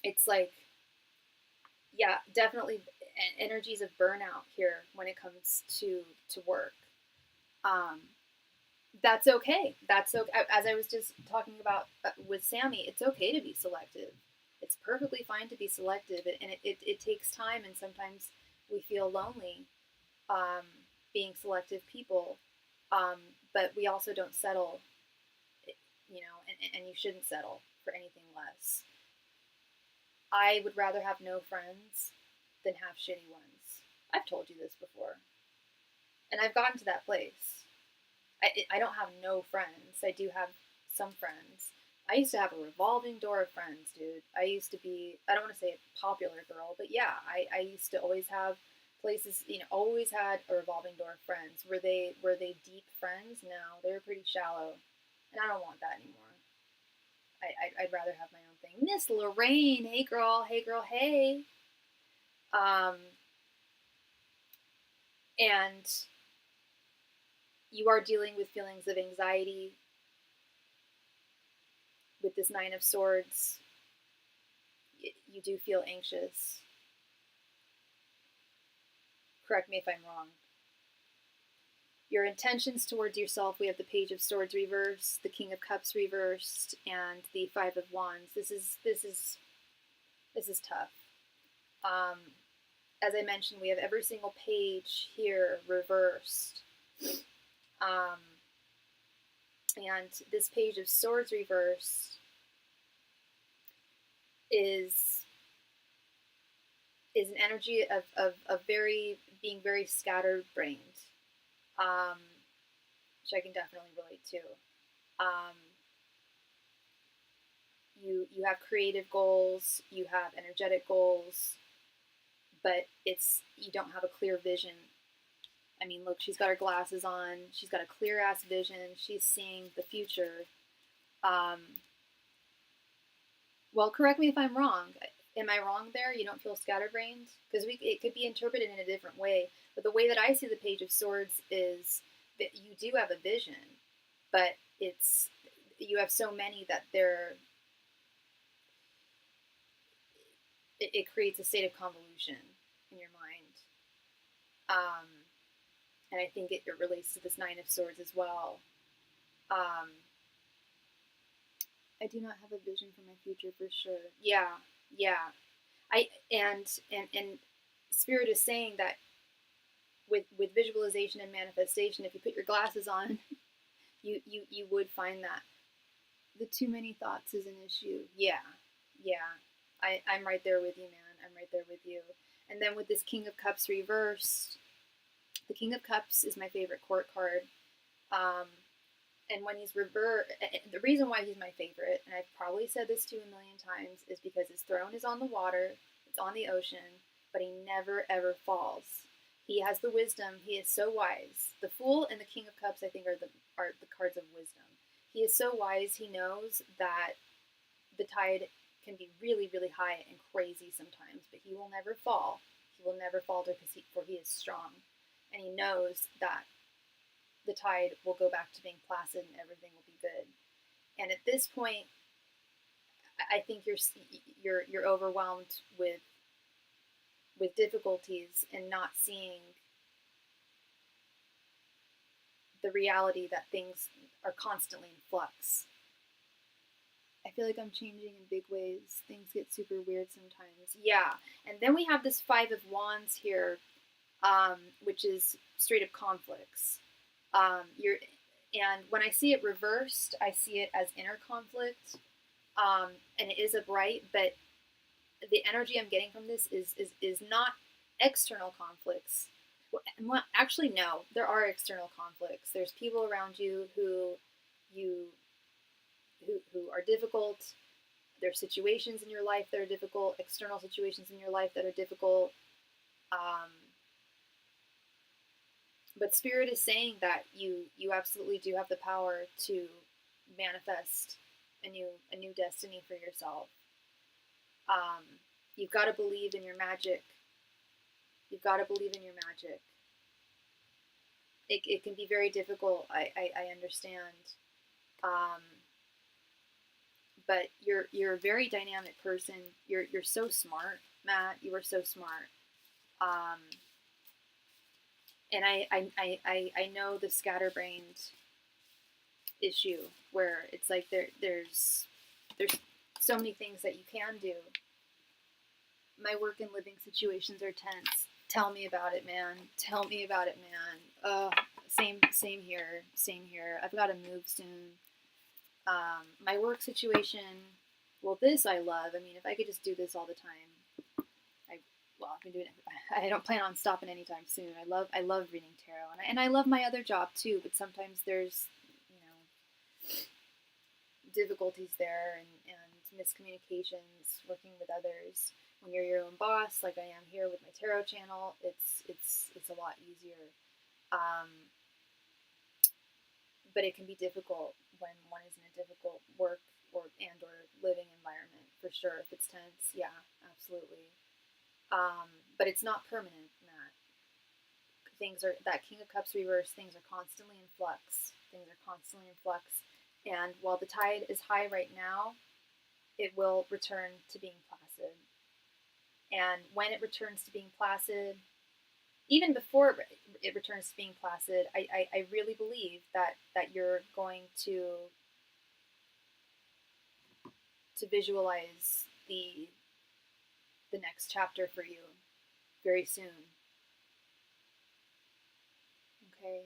it's like, yeah, definitely energies of burnout here when it comes to work. That's okay. That's okay. As I was just talking about with Sammy, it's okay to be selective. It's perfectly fine to be selective, and it takes time, and sometimes we feel lonely being selective people, but we also don't settle, you know, and you shouldn't settle for anything less. I would rather have no friends than have shitty ones. I've told you this before. And I've gotten to that place. I don't have no friends. I do have some friends. I used to have a revolving door of friends, dude. I used to be, I don't want to say a popular girl, but yeah, I used to always have places, always had a revolving door of friends. Were they deep friends? No, they were pretty shallow. And I don't want that anymore. I'd rather have my own thing. Miss Lorraine, hey girl, hey girl, hey. And you are dealing with feelings of anxiety with this Nine of Swords. You do feel anxious. Correct me if I'm wrong. Your intentions towards yourself, we have the Page of Swords reversed, the King of Cups reversed, and the Five of Wands. This is tough. As I mentioned, we have every single page here reversed. And this Page of Swords reversed is an energy of being very scattered brained, which I can definitely relate to. You have creative goals, you have energetic goals, but you don't have a clear vision. I mean, look, she's got her glasses on, she's got a clear ass vision, she's seeing the future. Well, correct me if I'm wrong. Am I wrong there? You don't feel scatterbrained? Because it could be interpreted in a different way. But the way that I see the Page of Swords is that you do have a vision, but you have so many that it creates a state of convolution in your mind. And I think it relates to this Nine of Swords as well. I do not have a vision for my future for sure. Yeah. And Spirit is saying that with visualization and manifestation, if you put your glasses on, you would find that the too many thoughts is an issue. Yeah. I'm right there with you, man. I'm right there with you. And then with this King of Cups reversed, the King of Cups is my favorite court card. And when he's reversed, the reason why he's my favorite, and I've probably said this to you a million times, is because his throne is on the water, it's on the ocean, but he never ever falls. He has the wisdom. He is so wise. The Fool and the King of Cups, I think, are the cards of wisdom. He is so wise. He knows that the tide can be really, really high and crazy sometimes, but he will never fall. He will never falter for he is strong, and he knows that the tide will go back to being placid and everything will be good. And at this point, I think you're overwhelmed with difficulties and not seeing the reality that things are constantly in flux. I feel like I'm changing in big ways. Things get super weird sometimes. Yeah. And then we have this Five of Wands here, which is straight up conflicts. And when I see it reversed, I see it as inner conflict, and it is upright, but the energy I'm getting from this is not external conflicts. Well, actually, no, there are external conflicts. There's people around you who are difficult. There's situations in your life that are difficult, external situations in your life that are difficult. But Spirit is saying that you absolutely do have the power to manifest a new destiny for yourself. You've got to believe in your magic. You've got to believe in your magic. It can be very difficult. I understand. But you're a very dynamic person. You're so smart, Matt. You are so smart. And I know the scatterbrained issue where it's like there's so many things that you can do. My work and living situations are tense. Tell me about it, man. Tell me about it, man. Same here. I've got to move soon. My work situation, well, this I love. I mean, if I could just do this all the time, I've been doing it. I don't plan on stopping anytime soon. I love reading tarot, and I love my other job too. But sometimes there's, difficulties there and miscommunications, working with others. When you're your own boss, like I am here with my tarot channel, it's a lot easier. But it can be difficult when one is in a difficult work or living environment, for sure. If it's tense, yeah, absolutely. But it's not permanent, Matt. Things are, that King of Cups reverse, things are constantly in flux. And while the tide is high right now, it will return to being placid. And when it returns to being placid, even before it returns to being placid, I really believe that you're going to visualize the next chapter for you very soon. Okay.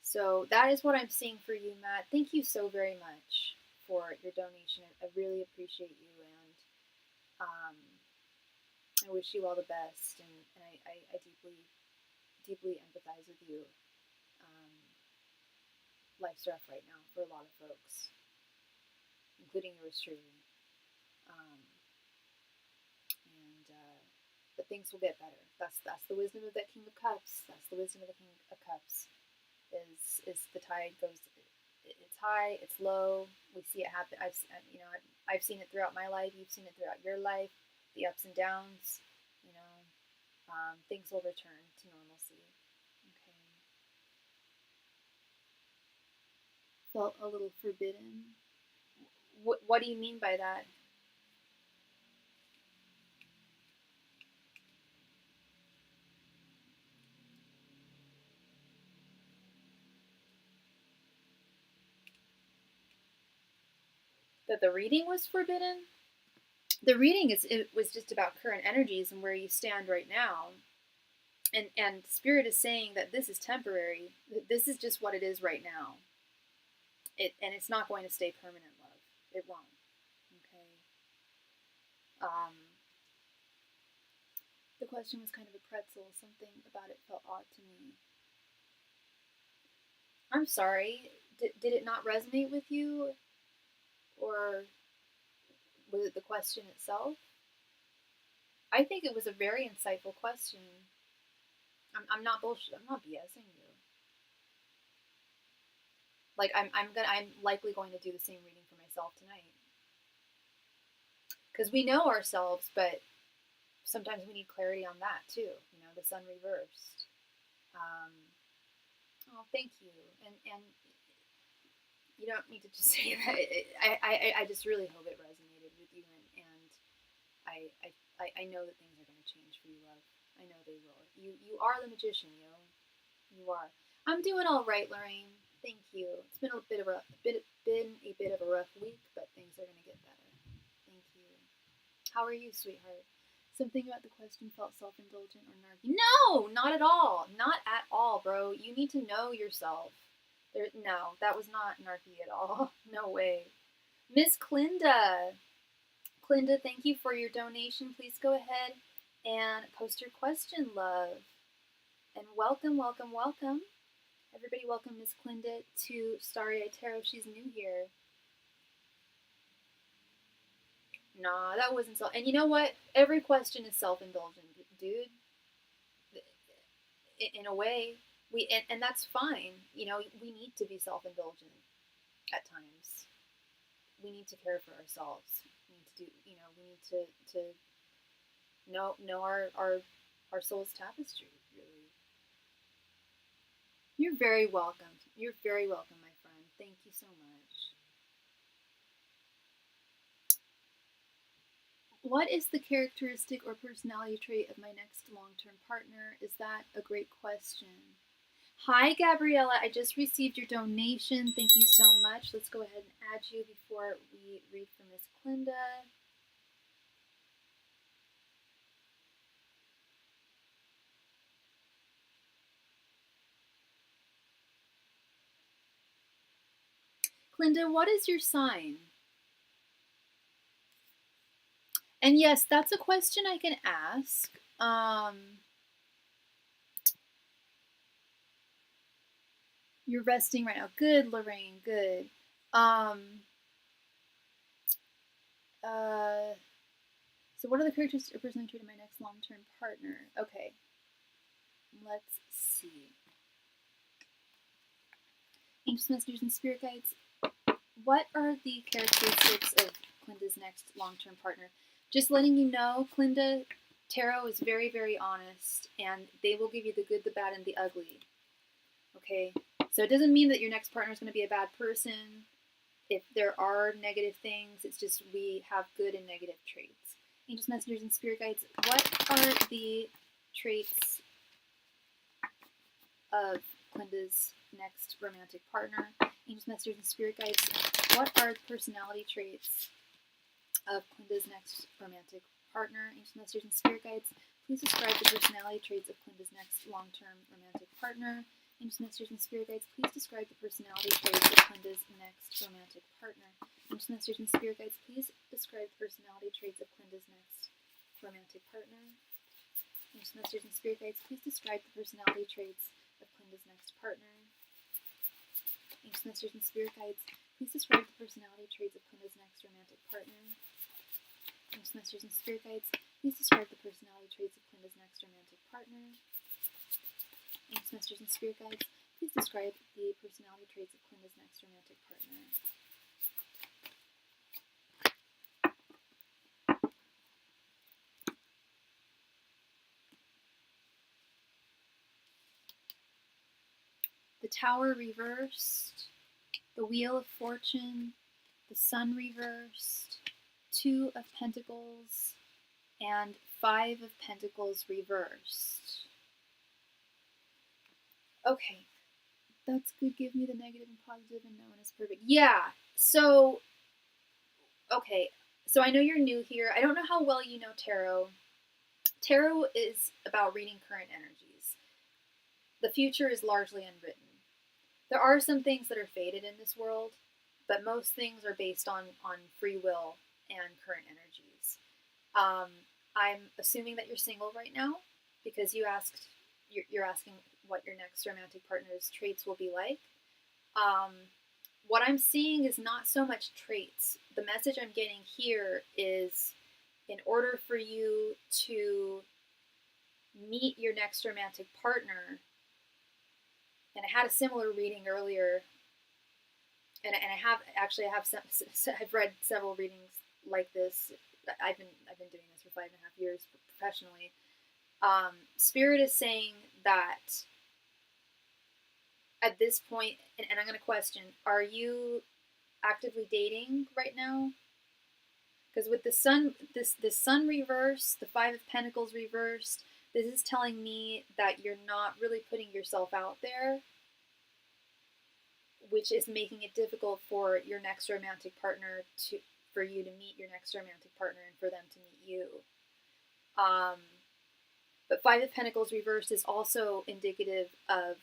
So that is what I'm seeing for you, Matt. Thank you so very much for your donation. I really appreciate you, and I wish you all the best, and I deeply empathize with you. Life's rough right now for a lot of folks, including yours truly. But things will get better. That's the wisdom of that King of Cups. That's the wisdom of the King of Cups. Is the tide goes, it's high, it's low. We see it happen. I've seen it throughout my life. You've seen it throughout your life. The ups and downs. Things will return to normalcy. Okay. Felt a little forbidden. What do you mean by that? That the reading was forbidden? The reading was just about current energies and where you stand right now. And Spirit is saying that this is temporary. This is just what it is right now. And it's not going to stay permanent, love. It won't. Okay. The question was kind of a pretzel. Something about it felt odd to me. I'm sorry. Did it not resonate with you? Or was it the question itself? I think it was a very insightful question. I'm not bullshit. I'm not BSing you. Like I'm likely going to do the same reading for myself tonight. Because we know ourselves, but sometimes we need clarity on that too. The sun reversed. Oh, thank you. And you don't need to just say that. I just really hope it resonated with you, and I know that things are going to change for you, love. I know they will. You are the magician, yo. You are. I'm doing all right, Lorraine. Thank you. It's been a bit of a rough week, but things are going to get better. Thank you. How are you, sweetheart? Something about the question felt self-indulgent or narky. No, not at all. Not at all, bro. You need to know yourself. No, that was not narky at all. No way. Miss Clinda. Clinda, thank you for your donation. Please go ahead and post your question, love. And welcome, welcome, welcome. Everybody welcome Miss Clinda to Starry Tarot. She's new here. Nah, that wasn't so. And you know what? Every question is self-indulgent, dude. In a way, and that's fine. We need to be self-indulgent at times. We need to care for ourselves. We need to do. We need to know our soul's tapestry. Really. You're very welcome. You're very welcome, my friend. Thank you so much. What is the characteristic or personality trait of my next long-term partner? Is that a great question? Hi, Gabriella. I just received your donation. Thank you so much. Let's go ahead and add you before we read from Miss Clinda. Clinda, what is your sign? And yes, that's a question I can ask. You're resting right now. Good, Lorraine. Good. So what are the characteristics or personality trait of my next long-term partner? Okay. Let's see. Angels, messengers, and spirit guides. What are the characteristics of Clinda's next long-term partner? Just letting you know, Clinda, tarot is very, very honest, and they will give you the good, the bad, and the ugly. Okay? So it doesn't mean that your next partner is going to be a bad person. If there are negative things, it's just we have good and negative traits. Angels, messengers, and spirit guides. What are the traits of Clinda's next romantic partner? Angels, messengers, and spirit guides. What are the personality traits of Clinda's next romantic partner? Angels, messengers, and spirit guides. Please describe the personality traits of Clinda's next long-term romantic partner. Angels, messengers, and spirit guides. Please describe the personality traits of Clinda's next romantic partner. Angels, messengers, and spirit guides. Please describe the personality traits of Clinda's next romantic partner. Angels, messengers, and spirit guides. Please describe the personality traits of Clinda's next partner. Angels, messengers, and spirit guides. Please describe the personality traits of Clinda's next romantic partner. Angels, messengers, and spirit guides. Please describe the personality traits of Clinda's next romantic partner. Angels, messengers, and spirit guides. Please describe the personality traits of Clinda's next romantic partner. The Tower reversed, the Wheel of Fortune, the Sun reversed, 2 of Pentacles, and 5 of Pentacles reversed. Okay, that's good. Give me the negative and positive, and no one is perfect. Yeah, so, okay, so I know you're new here. I don't know how well you know tarot. Tarot is about reading current energies. The future is largely unwritten. There are some things that are fated in this world, but most things are based on free will and current energies. I'm assuming that you're single right now because you're asking what your next romantic partner's traits will be like. What I'm seeing is not so much traits. The message I'm getting here is in order for you to meet your next romantic partner, and I had a similar reading earlier, and I've read several readings like this. I've been doing this for 5.5 years professionally. Spirit is saying that at this point, and I'm going to question, are you actively dating right now? Because with the sun, this Sun reversed, the 5 of Pentacles reversed, this is telling me that you're not really putting yourself out there, which is making it difficult for your next romantic partner for you to meet your next romantic partner and for them to meet you. But 5 of Pentacles reversed is also indicative of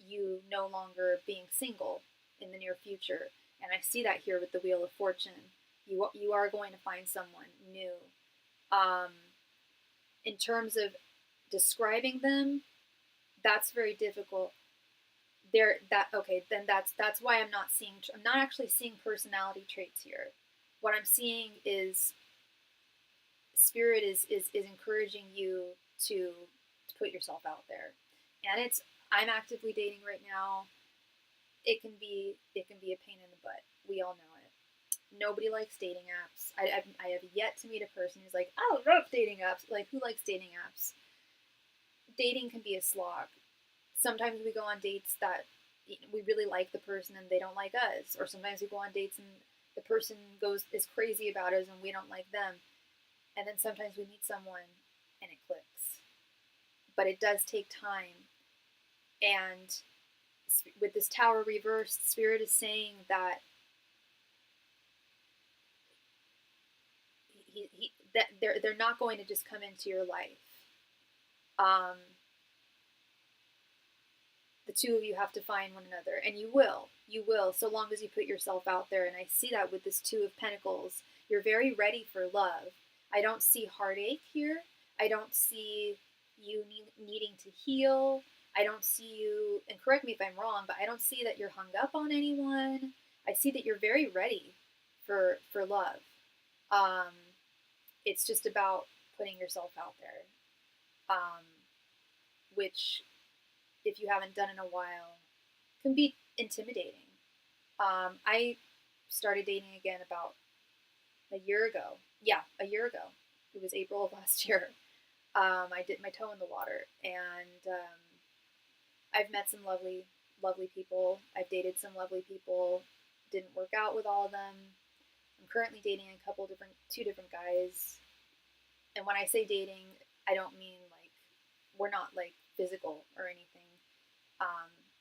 you no longer being single in the near future. And I see that here with the Wheel of Fortune. You are going to find someone new. In terms of describing them, that's very difficult. That's why I'm not actually seeing personality traits here. What I'm seeing is Spirit is encouraging you to put yourself out there. And I'm actively dating right now. It can be a pain in the butt. We all know it. Nobody likes dating apps. I have yet to meet a person who's like, I love dating apps. Like, who likes dating apps? Dating can be a slog. Sometimes we go on dates that we really like the person and they don't like us. Or sometimes we go on dates and the person is crazy about us and we don't like them. And then sometimes we meet someone and it clicks. But it does take time. And with this Tower reversed, Spirit is saying that that they're not going to just come into your life. The two of you have to find one another, and you will, so long as you put yourself out there. And I see that with this 2 of Pentacles. You're very ready for love. I don't see heartache here. I don't see you needing to heal. I don't see you, and correct me if I'm wrong, but I don't see that you're hung up on anyone. I see that you're very ready for love. It's just about putting yourself out there, which, if you haven't done in a while, can be intimidating. I started dating again about a year ago. Yeah, a year ago. It was April of last year. I dipped my toe in the water, and I've met some lovely, lovely people. I've dated some lovely people. Didn't work out with all of them. I'm currently dating two different guys. And when I say dating, I don't mean like we're not like physical or anything.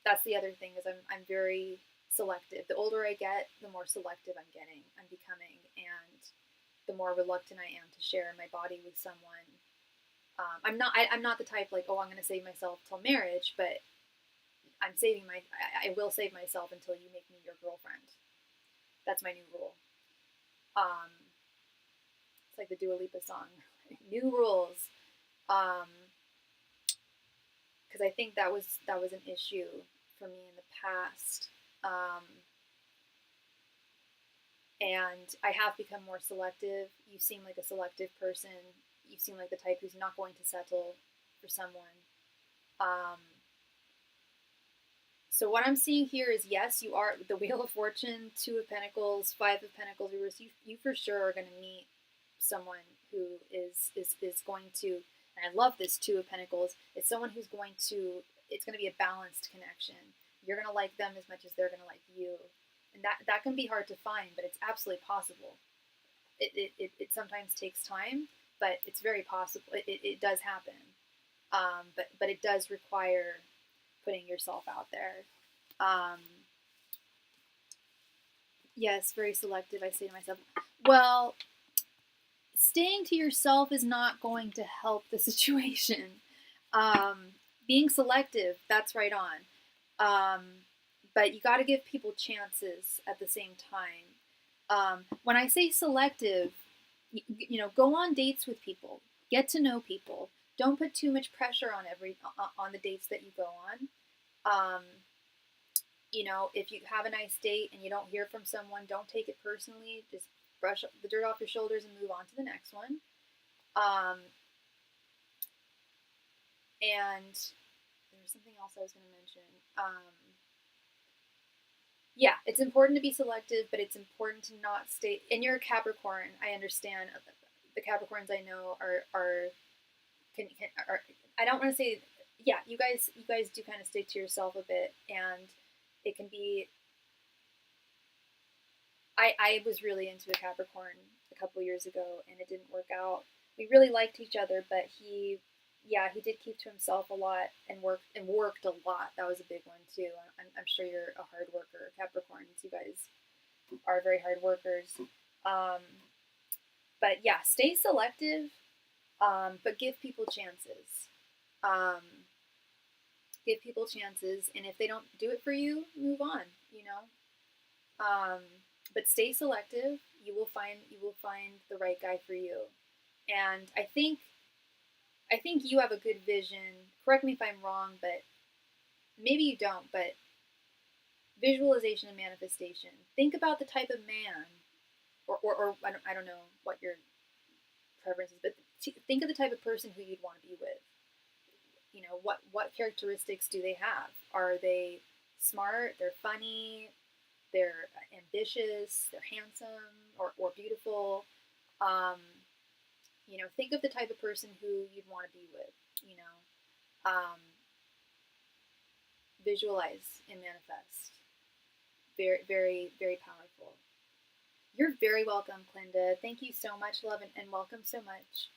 That's the other thing, is I'm very selective. The older I get, the more selective I'm becoming, and the more reluctant I am to share my body with someone. I'm not the type like, oh, I'm going to save myself till marriage, but I will save myself until you make me your girlfriend. That's my new rule. It's like the Dua Lipa song, new rules. Because I think that was an issue for me in the past. And I have become more selective. You seem like a selective person. You seem like the type who's not going to settle for someone. So what I'm seeing here is, yes, you are the Wheel of Fortune, Two of Pentacles, Five of Pentacles reverse. You for sure are going to meet someone who is going to, and I love this Two of Pentacles, it's someone who's it's going to be a balanced connection. You're going to like them as much as they're going to like you. And that can be hard to find, but it's absolutely possible. It sometimes takes time, but it's very possible. It does happen. But it does require putting yourself out there. Yes, very selective, I say to myself. Well, staying to yourself is not going to help the situation. Being selective, that's right on. But you got to give people chances at the same time. When I say selective, go on dates with people, get to know people. Don't put too much pressure on the dates that you go on. If you have a nice date and you don't hear from someone, don't take it personally. Just brush the dirt off your shoulders and move on to the next one. And there was something else I was going to mention. Yeah, it's important to be selective, but it's important to not stay. And you're a Capricorn. I understand. The Capricorns I know are I don't want to say, yeah, you guys do kind of stick to yourself a bit, and it can be. I was really into a Capricorn a couple years ago, and it didn't work out. We really liked each other, but he did keep to himself a lot and worked a lot. That was a big one too. I'm sure you're a hard worker, Capricorns. You guys are very hard workers. But yeah, stay selective, but give people chances. Give people chances, and if they don't do it for you, move on. But stay selective. You will find the right guy for you. And I think you have a good vision. Correct me if I'm wrong, but maybe you don't. But visualization and manifestation. Think about the type of man, or I don't know what your preference is, but think of the type of person who you'd want to be with. What characteristics do they have? Are they smart? They're funny? They're ambitious? They're handsome or beautiful? Think of the type of person who you'd want to be with. Visualize and manifest. Very, very, very powerful. You're very welcome, Clinda. Thank you so much, love, and welcome so much.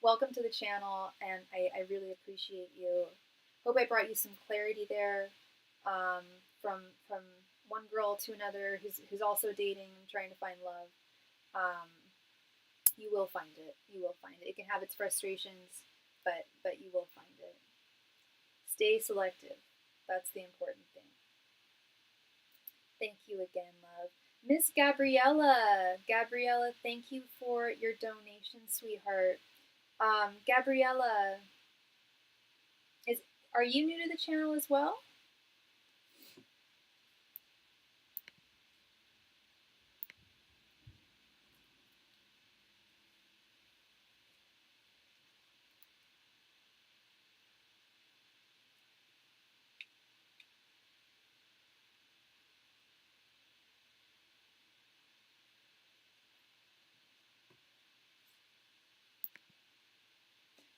Welcome to the channel, and I really appreciate you. Hope I brought you some clarity there, from one girl to another who's also dating and trying to find love. You will find it. You will find it. It can have its frustrations, but you will find it. Stay selective. That's the important thing. Thank you again, love. Miss Gabriella. Gabriella, thank you for your donation, sweetheart. Gabriella, are you new to the channel as well?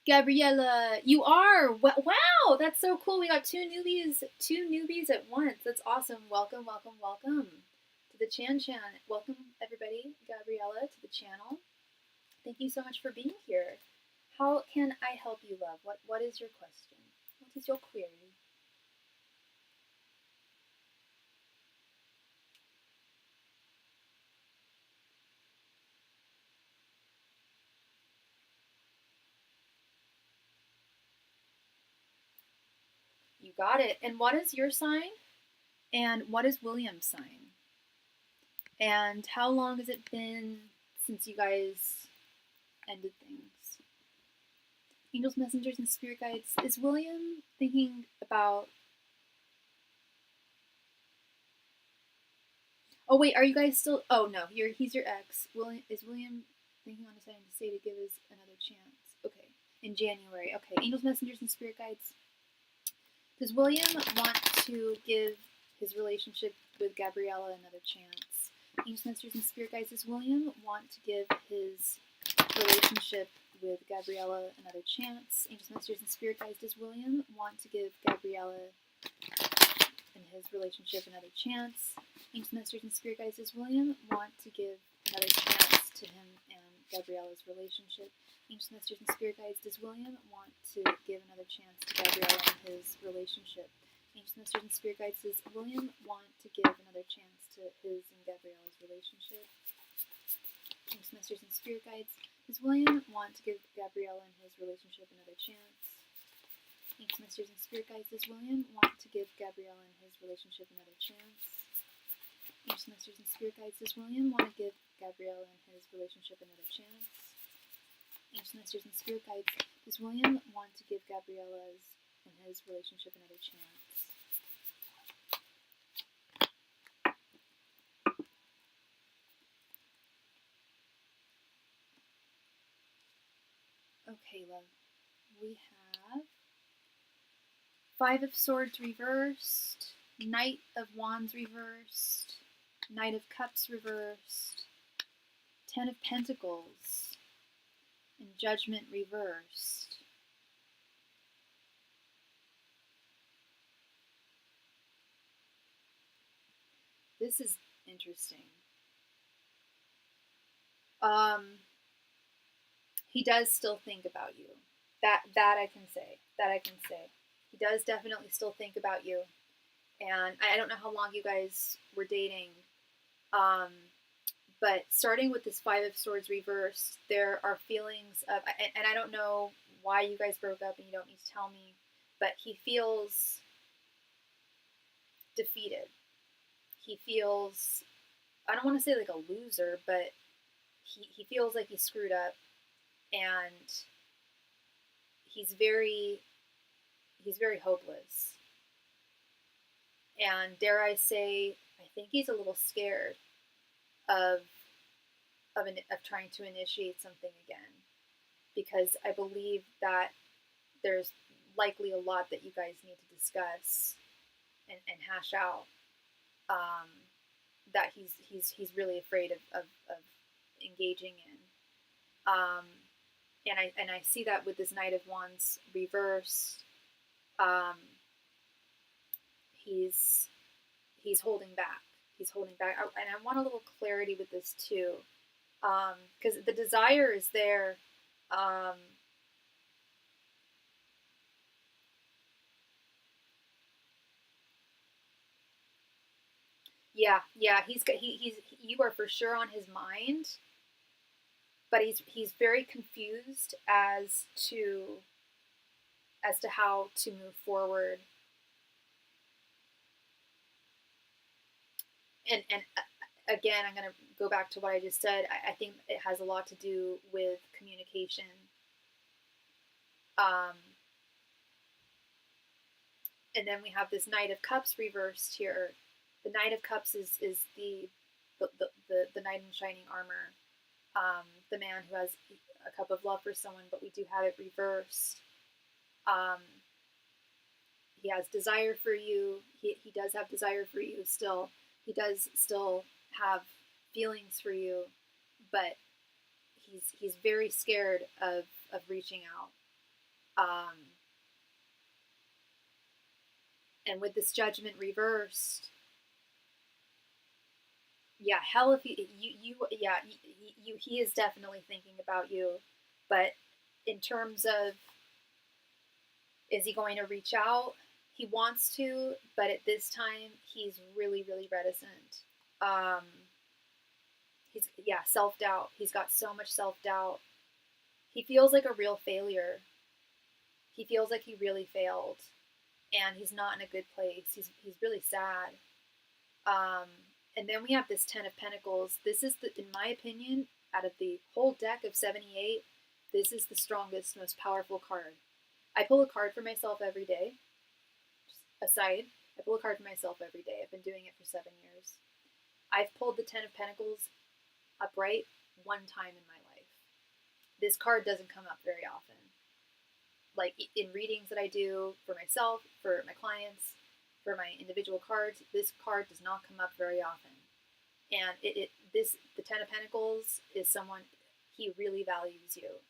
Gabriella, you are. Wow, that's so cool. We got two newbies at once. That's awesome. Welcome, welcome, welcome to the Chan. Welcome everybody, Gabriella, to the channel. Thank you so much for being here. How can I help you, love? What is your question? What is your query? You got it. And what is your sign? And what is William's sign? And how long has it been since you guys ended things? Angels, messengers, and spirit guides. Is William thinking about... Oh wait, are you guys still... Oh no, he's your ex. Is William thinking on deciding to stay to give us another chance? Okay, in January. Okay, angels, messengers, and spirit guides. Does William want to give his relationship with Gabriella another chance? Angels, messengers, and spirit guides. Does William want to give his relationship with Gabriella another chance? Angels, messengers, and spirit guides. Does William want to give Gabriella and his relationship another chance? Angels, messengers, and spirit guides. Does William want to give another chance to him and Gabriella's relationship? Angels, messengers, and spirit guides. Does William want to give another chance to Gabriella and his relationship? Angels, messengers, and spirit guides. Does William want to give another chance to his and Gabriella's relationship? Angels, messengers, and spirit guides. Does William want to give Gabriella and his relationship another chance? Angels, messengers, and spirit guides. Does William want to give Gabriella and his relationship another chance? Angels, messengers, and spirit guides. Does William want to give Gabriella and his relationship another chance? Angels, messengers, and spirit guides. Does William want to give Gabriella's and his relationship another chance? Okay, love. We have Five of Swords reversed, Knight of Wands reversed, Knight of Cups reversed, Ten of Pentacles, and Judgment reversed. This is interesting. He does still think about you. That I can say. He does definitely still think about you. And I don't know how long you guys were dating. But starting with this Five of Swords reversed, there are feelings of, and I don't know why you guys broke up and you don't need to tell me, but he feels defeated. He feels, I don't want to say like a loser, but he feels like he screwed up, and he's very hopeless. And dare I say, I think he's a little scared of trying to initiate something again, because I believe that there's likely a lot that you guys need to discuss and hash out, that he's really afraid of engaging in. And I see that with this Knight of Wands reversed. He's holding back. He's holding back. And I want a little clarity with this too, because the desire is there. Yeah, he's you are for sure on his mind, but he's very confused as to how to move forward. And again, I'm going to go back to what I just said. I think it has a lot to do with communication. And then we have this Knight of Cups reversed here. The Knight of Cups is the knight in shining armor, the man who has a cup of love for someone, but we do have it reversed. He has desire for you. He does have desire for you still. He does still have feelings for you, but he's very scared of reaching out. And with this Judgment reversed, yeah, hell if he is definitely thinking about you, but in terms of, is he going to reach out? He wants to, but at this time he's really, really reticent. He's, yeah, self-doubt. He's got so much self-doubt. He feels like a real failure. He feels like he really failed, and he's not in a good place. He's really sad. And then we have this Ten of Pentacles. This is, in my opinion, out of the whole deck of 78, this is the strongest, most powerful card. I pull a card for myself every day. Just aside, I pull a card for myself every day. I've been doing it for 7 years. I've pulled the Ten of Pentacles upright one time in my life. This card doesn't come up very often. Like in readings that I do for myself, for my clients, for my individual cards, this card does not come up very often. And the Ten of Pentacles is someone, he really values you.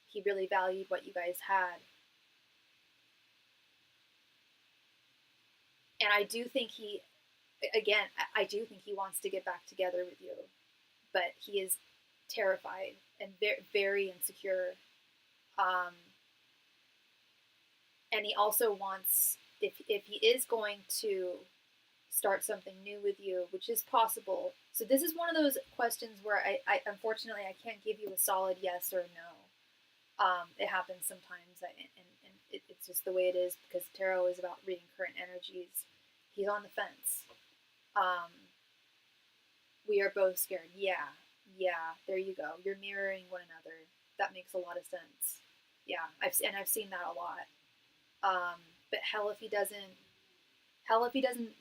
He really valued what you guys had. And I do think I do think he wants to get back together with you, but he is terrified and very, very insecure. And he also wants, if he is going to start something new with you, which is possible. So this is one of those questions where I unfortunately I can't give you a solid yes or no. It happens sometimes, and it's just the way it is, because tarot is about reading current energies. He's on the fence. We are both scared. Yeah, there you go. You're mirroring one another. That makes a lot of sense. Yeah, I've seen that a lot. But hell if he doesn't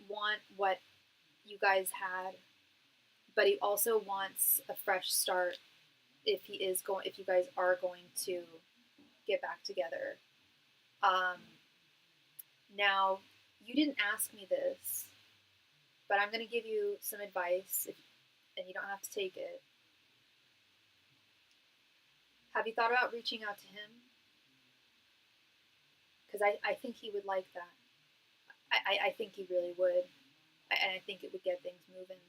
want what you guys had, but he also wants a fresh start if you guys are going to get back together. Now, you didn't ask me this, but I'm going to give you some advice, and you don't have to take it. Have you thought about reaching out to him? Because I think he would like that. I think he really would. And I think it would get things moving.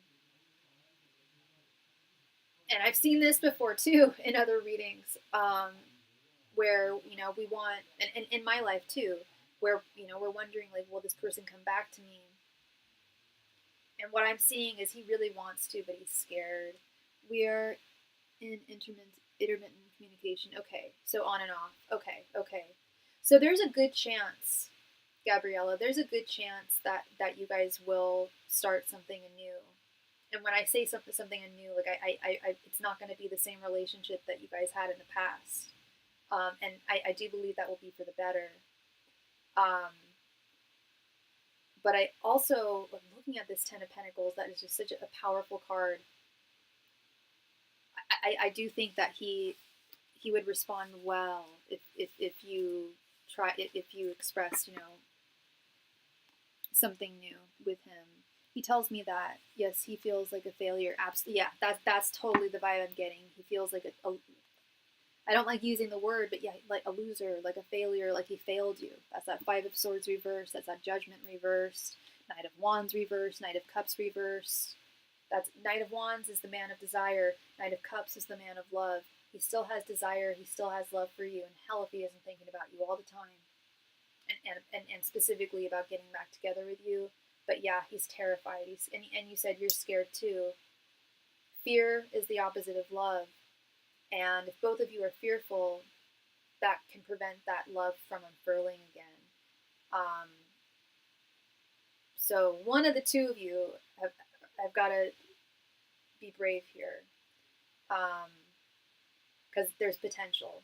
And I've seen this before too in other readings, where we want, and in my life too, where we're wondering, like, will this person come back to me? And what I'm seeing is he really wants to, but he's scared. We are in intermittent communication. Okay, so on and off. Okay. So there's a good chance, Gabriella, there's a good chance that you guys will start something anew. And when I say something anew, like I it's not going to be the same relationship that you guys had in the past. And I do believe that will be for the better. But I also, looking at this Ten of Pentacles, that is just such a powerful card. I do think that he would respond well if you express something new with him. He tells me that, yes, he feels like a failure. Absolutely, yeah, that's totally the vibe I'm getting. He feels like I don't like using the word, but yeah, like a loser, like a failure, like he failed you. That's that Five of Swords reversed. That's that Judgment reversed. Knight of Wands reversed. Knight of Cups reversed. That's Knight of Wands is the man of desire. Knight of Cups is the man of love. He still has desire. He still has love for you. And hell if he isn't thinking about you all the time. And specifically about getting back together with you. But yeah, he's terrified. And you said you're scared too. Fear is the opposite of love. And if both of you are fearful, that can prevent that love from unfurling again. So one of the two of you have got to be brave here, because there's potential.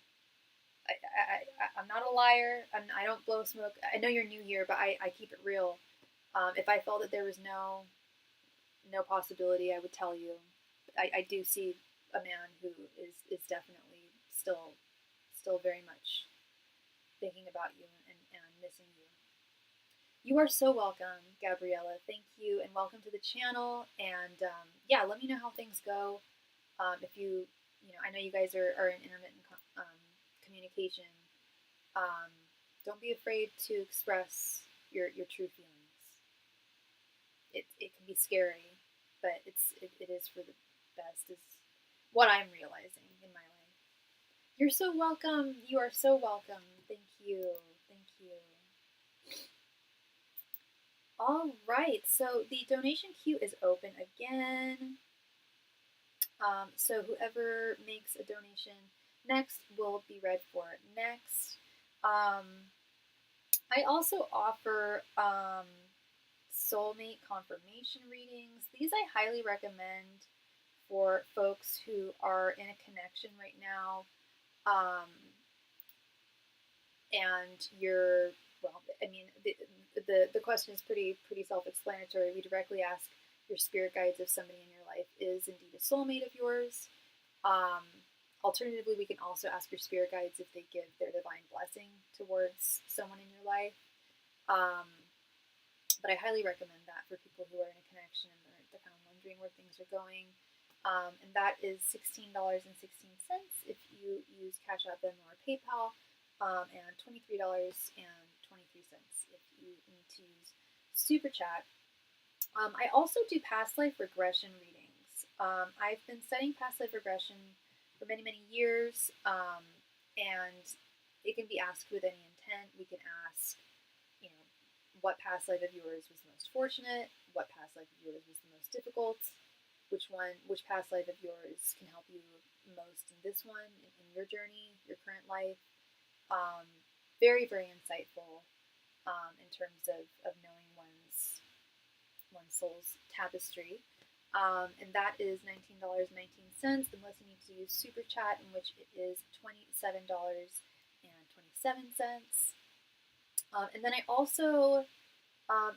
I'm not a liar. I don't blow smoke. I know you're new here, but I keep it real. If I felt that there was no possibility, I would tell you. I do see a man who is definitely still very much thinking about you and missing you. You are so welcome, Gabriella. Thank you, and welcome to the channel. And yeah, let me know how things go. If I know you guys are in intermittent communication. Don't be afraid to express your true feelings. It can be scary, but it is for the best, is what I'm realizing in my life. You're so welcome. You are so welcome. Thank you. Thank you. All right, so the donation queue is open again. So whoever makes a donation next will be read for next. I also offer soulmate confirmation readings. These I highly recommend for folks who are in a connection right now, and you're, well, I mean, the question is pretty self-explanatory. We directly ask your spirit guides if somebody in your life is indeed a soulmate of yours. Alternatively, we can also ask your spirit guides if they give their divine blessing towards someone in your life. But I highly recommend that for people who are in a connection and they're kind of wondering where things are going. And that is $16.16 if you use Cashapp, Venmo, or PayPal, and $23.23 if you need to use SuperChat. I also do past life regression readings. I've been studying past life regression for many years, and it can be asked with any intent. We can ask, what past life of yours was the most fortunate, what past life of yours was the most difficult, which past life of yours can help you most in this one, in your journey, your current life. Very insightful in terms of knowing one's soul's tapestry. And that is $19.19, unless you need to use SuperChat, in which it is $27.27. And then I also,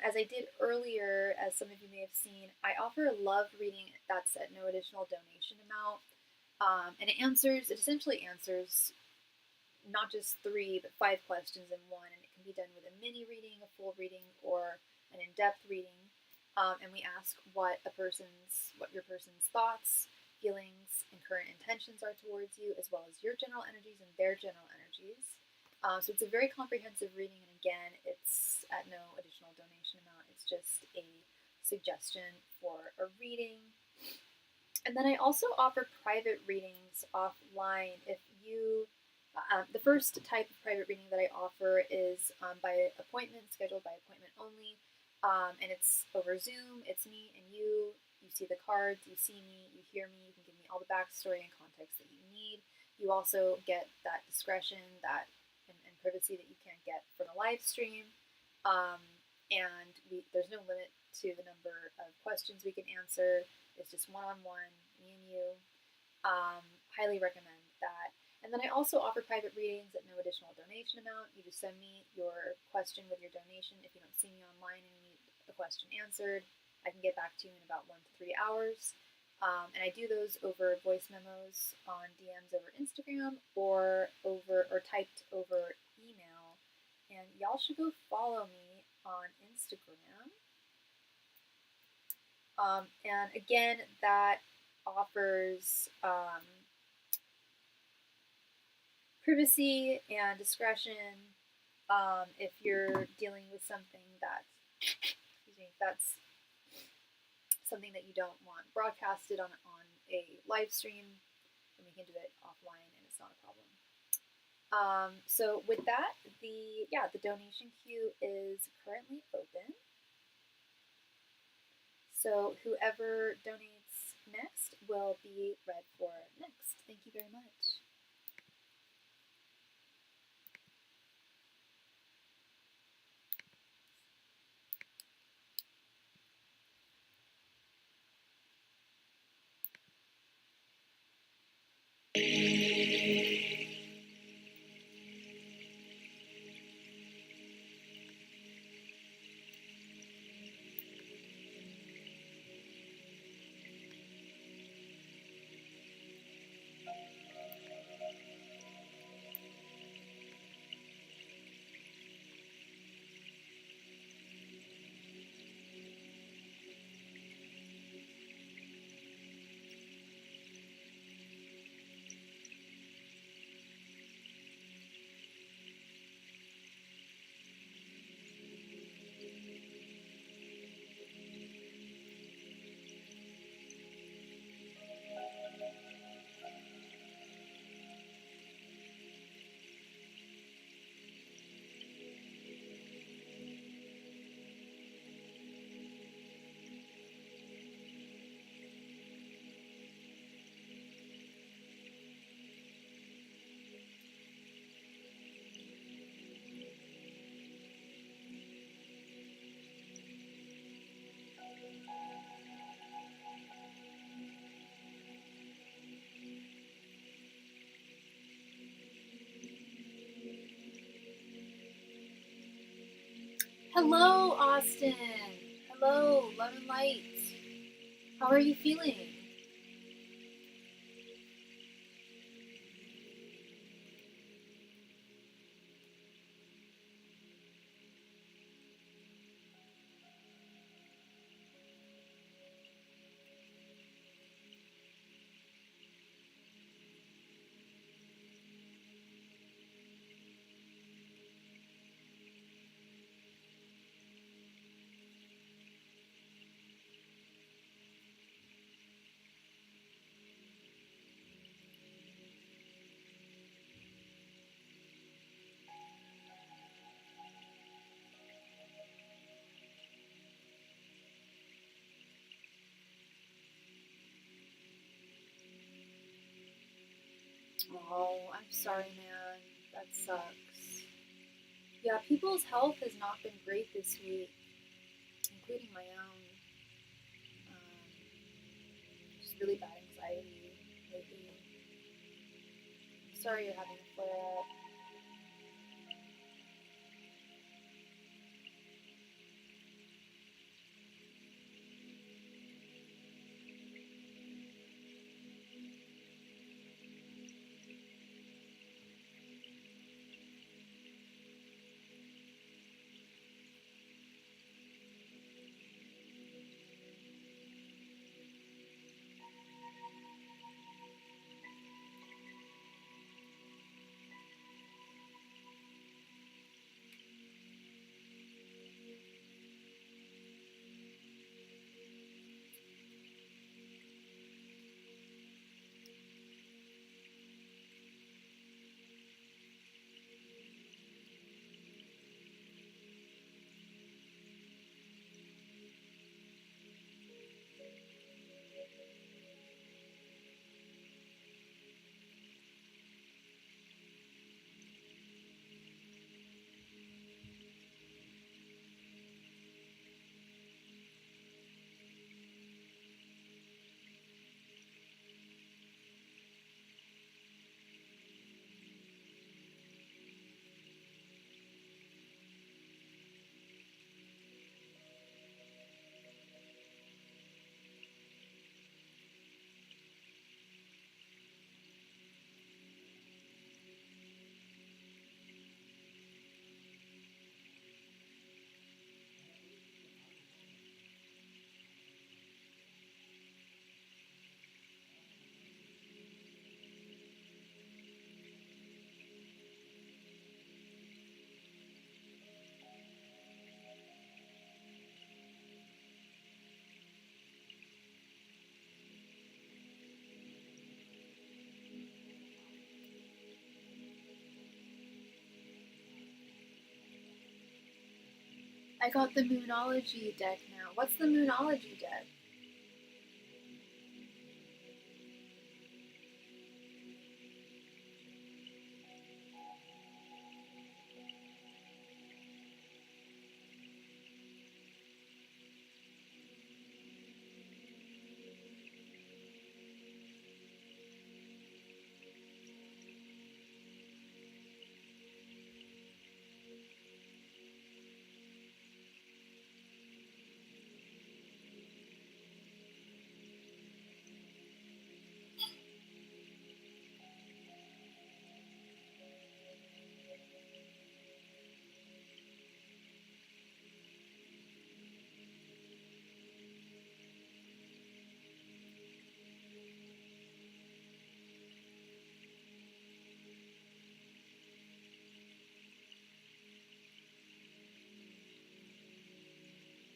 as I did earlier, as some of you may have seen, I offer a love reading that's at no additional donation amount. And it essentially answers not just 3, but 5 questions in one. And it can be done with a mini reading, a full reading, or an in-depth reading. And we ask what your person's thoughts, feelings, and current intentions are towards you, as well as your general energies and their general energies. So it's a very comprehensive reading, and again, it's at no additional donation amount. It's just a suggestion for a reading. And then I also offer private readings offline. If you, the first type of private reading that I offer is by appointment, scheduled by appointment only, and it's over Zoom. It's me and you. You see the cards, you see me, you hear me, you can give me all the backstory and context that you need. You also get that discretion, and privacy that you can't get from a live stream. And there's no limit to the number of questions we can answer. It's just one-on-one, me and you. Highly recommend that. And then I also offer private readings at no additional donation amount. You just send me your question with your donation. If you don't see me online and you need a question answered, I can get back to you in about 1 to 3 hours. And I do those over voice memos on DMs over Instagram or typed over email. And y'all should go follow me on Instagram. And again, that offers privacy and discretion if you're dealing with something that's something that you don't want broadcasted on a live stream, then we can do it offline and it's not a problem. So with that, the donation queue is currently open. So whoever donates next will be read for next. Thank you very much. Hello, Austin. Hello, love and light. How are you feeling? Oh, I'm sorry, man. That sucks. Yeah, people's health has not been great this week, including my own. Just really bad anxiety lately. Sorry you're having a flare up. I got the Moonology deck now. What's the Moonology deck?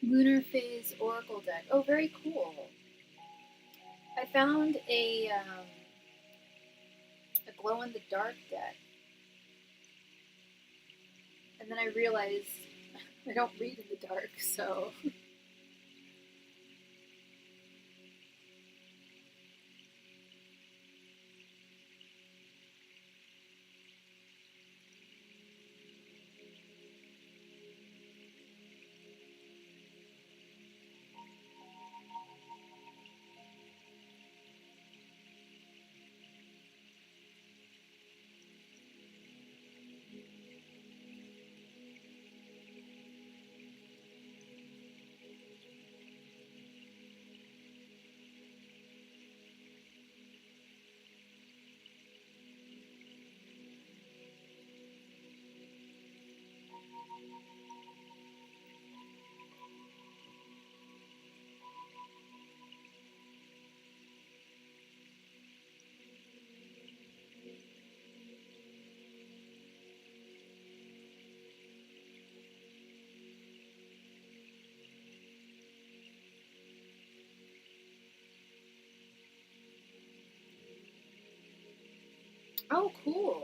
Lunar Phase Oracle deck. Oh, very cool. I found a glow-in-the-dark deck. And then I realized I don't read in the dark, so... Oh, cool.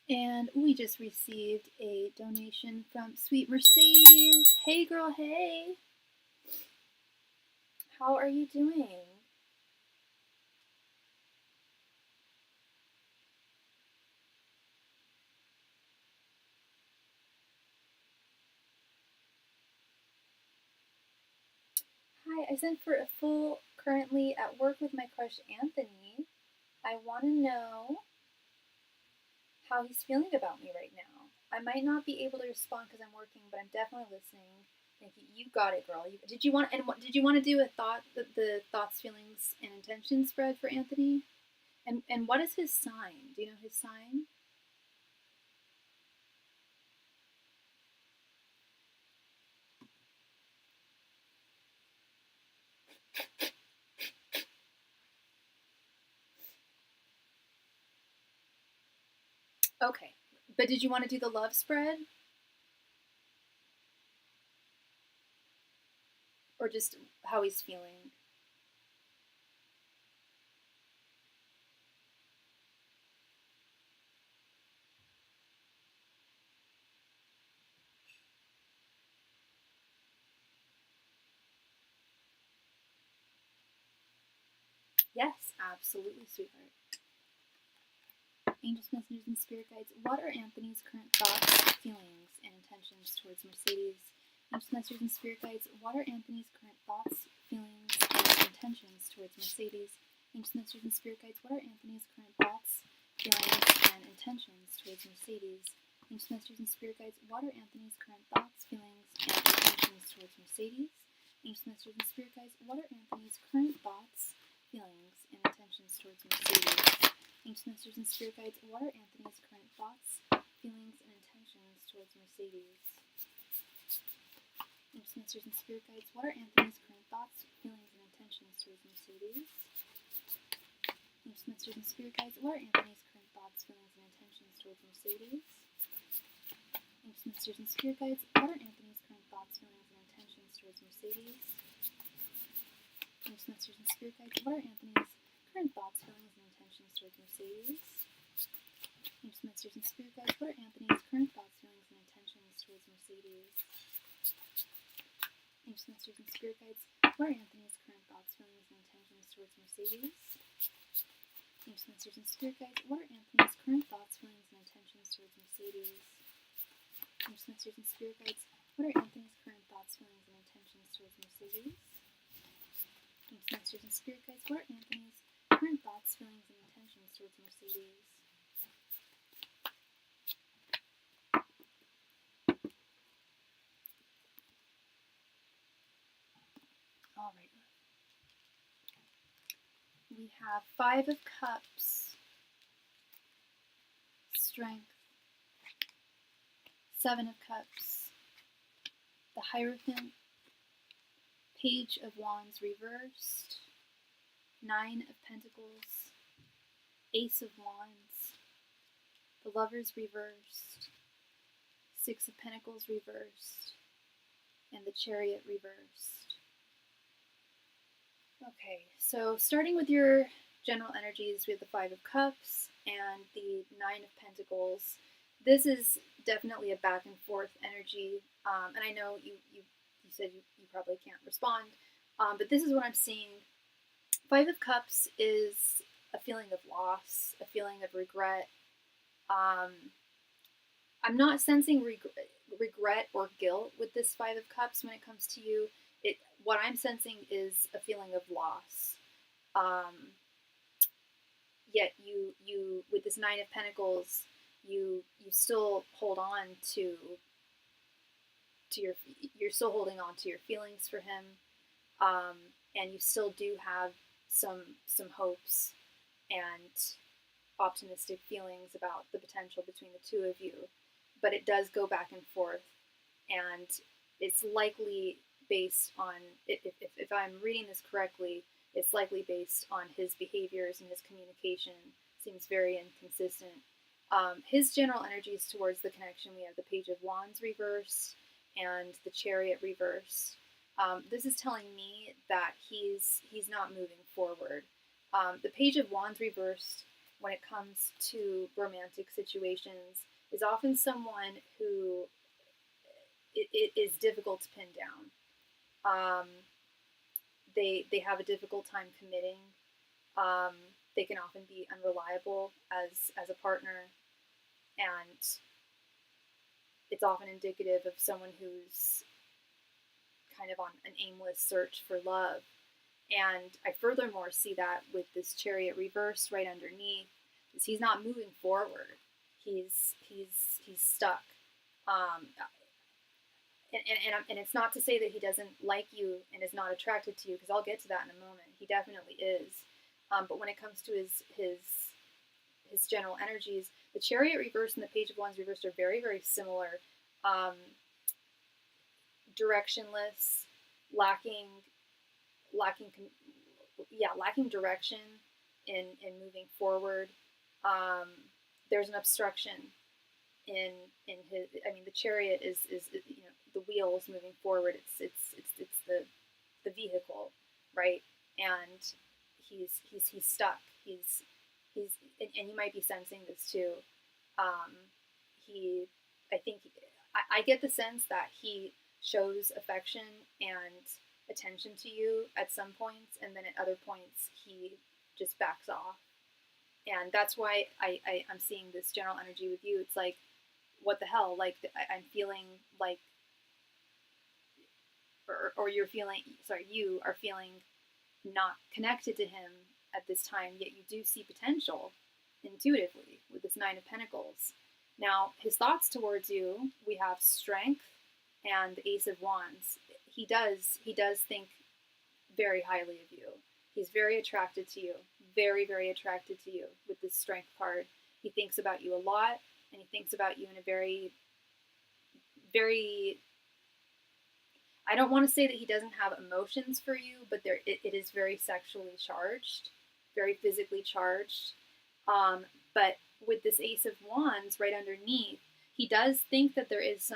And we just received a donation from Sweet Mercedes. Hey girl, hey! How are you doing? Hi, I sent for a full currently at work with my crush Anthony. I want to know how he's feeling about me right now. I might not be able to respond because I'm working, but I'm definitely listening. Thank you. You got it, girl. Did you want to do a thought, the thoughts, feelings, and intentions spread for Anthony? And what is his sign? Do you know his sign? Okay. But did you want to do the love spread? Or just how he's feeling? Yes, absolutely, sweetheart. Angels, messengers, and spirit guides, what are Anthony's current thoughts, feelings, and intentions towards Mercedes? Angels, messengers, and spirit guides, what are Anthony's current thoughts, feelings, and intentions towards Mercedes? Angels, messengers, and spirit guides, what are Anthony's current thoughts, feelings, and intentions towards Mercedes? Angels, messengers, and spirit guides, what are Anthony's current thoughts, feelings, and intentions towards Mercedes? Angels, messengers, and spirit guides, what are Anthony's current thoughts, feelings, and intentions towards Mercedes? Masters and Spirit Guides, what are Anthony's current thoughts, feelings, and intentions towards Mercedes? Ancient Masters and Spirit Guides, what are Anthony's current thoughts, feelings, and intentions towards Mercedes? Ancient Masters and Spirit Guides, what are Anthony's current thoughts, feelings, and intentions towards Mercedes? Ancient Masters and Spirit Guides, what are Anthony's current thoughts, feelings, and intentions towards Mercedes? Ancient Masters and Spirit Guides, what are Anthony's current thoughts, feelings, and intentions towards Mercedes? Ancient Masters and Spirit Guides, what are Anthony's current thoughts, feelings, and intentions towards Mercedes? Ancient Masters and Spirit Guides, what are Anthony's current thoughts, feelings, and intentions towards Mercedes? Ancient Masters and Spirit Guides, what are Anthony's current thoughts, feelings, and intentions towards Mercedes? Ancient Masters and Spirit Guides, what are Anthony's current thoughts, feelings, and intentions towards Mercedes? Ancient Masters and Spirit Guides, what are Anthony's current thoughts, feelings, and intentions towards Mercedes? All right. We have Five of Cups, Strength, Seven of Cups, the Hierophant, Page of Wands reversed, Nine of Pentacles, Ace of Wands, the Lovers reversed, Six of Pentacles reversed, and the Chariot reversed. Okay, so starting with your general energies, we have the Five of Cups and the Nine of Pentacles. This is definitely a back and forth energy, and I know you said you probably can't respond, but this is what I'm seeing. Five of Cups is a feeling of loss, a feeling of regret. I'm not sensing regret or guilt with this Five of Cups when it comes to you. What I'm sensing is a feeling of loss. Yet you with this Nine of Pentacles, you still hold on to you're still holding on to your feelings for him, and you still do have some hopes and optimistic feelings about the potential between the two of you. But it does go back and forth, and it's likely based on, if I'm reading this correctly, it's likely based on his behaviors and his communication. Seems very inconsistent. His general energies towards the connection, we have the Page of Wands reversed and the Chariot reversed. This is telling me that he's not moving forward. The Page of Wands reversed, when it comes to romantic situations, is often someone who it is difficult to pin down. They have a difficult time committing. They can often be unreliable as a partner, and it's often indicative of someone who's kind of on an aimless search for love. And I furthermore see that with this Chariot reversed right underneath, is he's not moving forward. He's stuck. And it's not to say that he doesn't like you and is not attracted to you, because I'll get to that in a moment. He definitely is. But when it comes to his general energies, the Chariot reversed and the Page of Wands reversed are very, very similar. Directionless, lacking direction in moving forward. There's an obstruction in his. I mean, the Chariot is the wheel is moving forward. It's the vehicle, right? And he's stuck. He's and you might be sensing this too. I get the sense that he shows affection and attention to you at some points, and then at other points he just backs off. And that's why I'm seeing this general energy with you. It's like, what the hell? Like, I'm feeling like, or you are feeling not connected to him at this time, yet you do see potential intuitively with this Nine of Pentacles. Now, his thoughts towards you, we have Strength and the Ace of Wands. He does think very highly of you. He's very attracted to you, very, very attracted to you with this Strength card. He thinks about you a lot, and he thinks about you in a very, very, I don't want to say that he doesn't have emotions for you, but it is very sexually charged, very physically charged. But with this Ace of Wands right underneath, he does think that there is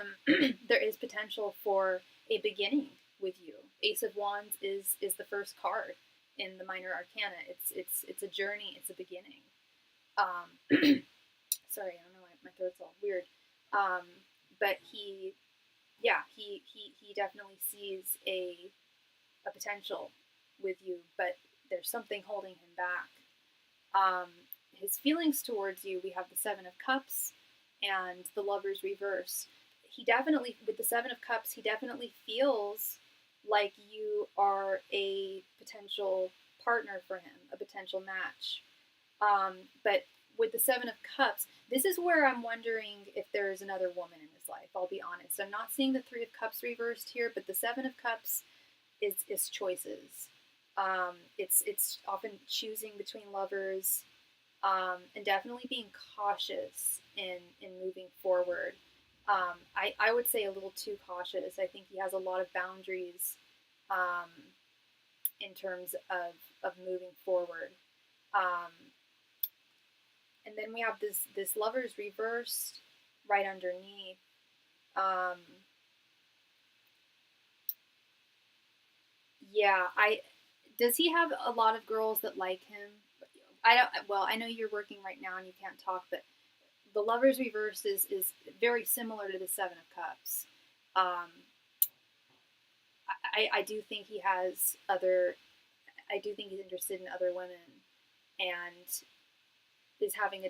there is potential for a beginning with you. Ace of Wands is the first card in the Minor Arcana. It's a journey. It's a beginning. Sorry, I don't know why my throat's all weird. But he definitely sees a potential with you, but there's something holding him back. His feelings towards you, we have the Seven of Cups and the Lovers reverse. He definitely, with the Seven of Cups, he definitely feels like you are a potential partner for him, a potential match. But with the Seven of Cups, this is where I'm wondering if there is another woman in his life. I'll be honest. I'm not seeing the Three of Cups reversed here, but the Seven of Cups is choices. It's often choosing between lovers, and definitely being cautious in moving forward. I would say a little too cautious. I think he has a lot of boundaries in terms of moving forward. And then we have this Lovers reversed right underneath. Does he have a lot of girls that like him? I know you're working right now and you can't talk, but the Lovers reverse is very similar to the Seven of Cups. I do think he has I do think he's interested in other women, and is having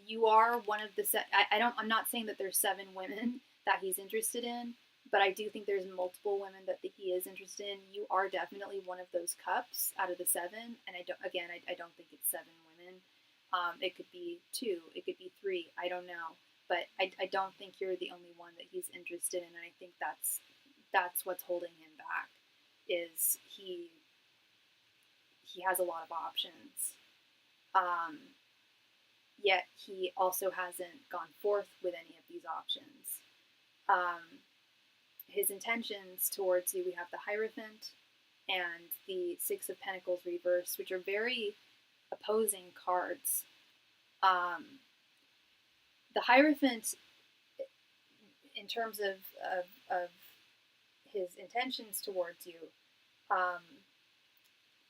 you are one of the I'm not saying that there's 7 women that he's interested in, but I do think there's multiple women that he is interested in. You are definitely one of those cups out of the 7, and I don't think it's 7 women. It could be 2, it could be 3, I don't know, but I don't think you're the only one that he's interested in, and I think that's what's holding him back, is he has a lot of options. Yet he also hasn't gone forth with any of these options. His intentions towards you, we have the Hierophant and the Six of Pentacles reversed, which are very opposing cards. The Hierophant, in terms of his intentions towards you,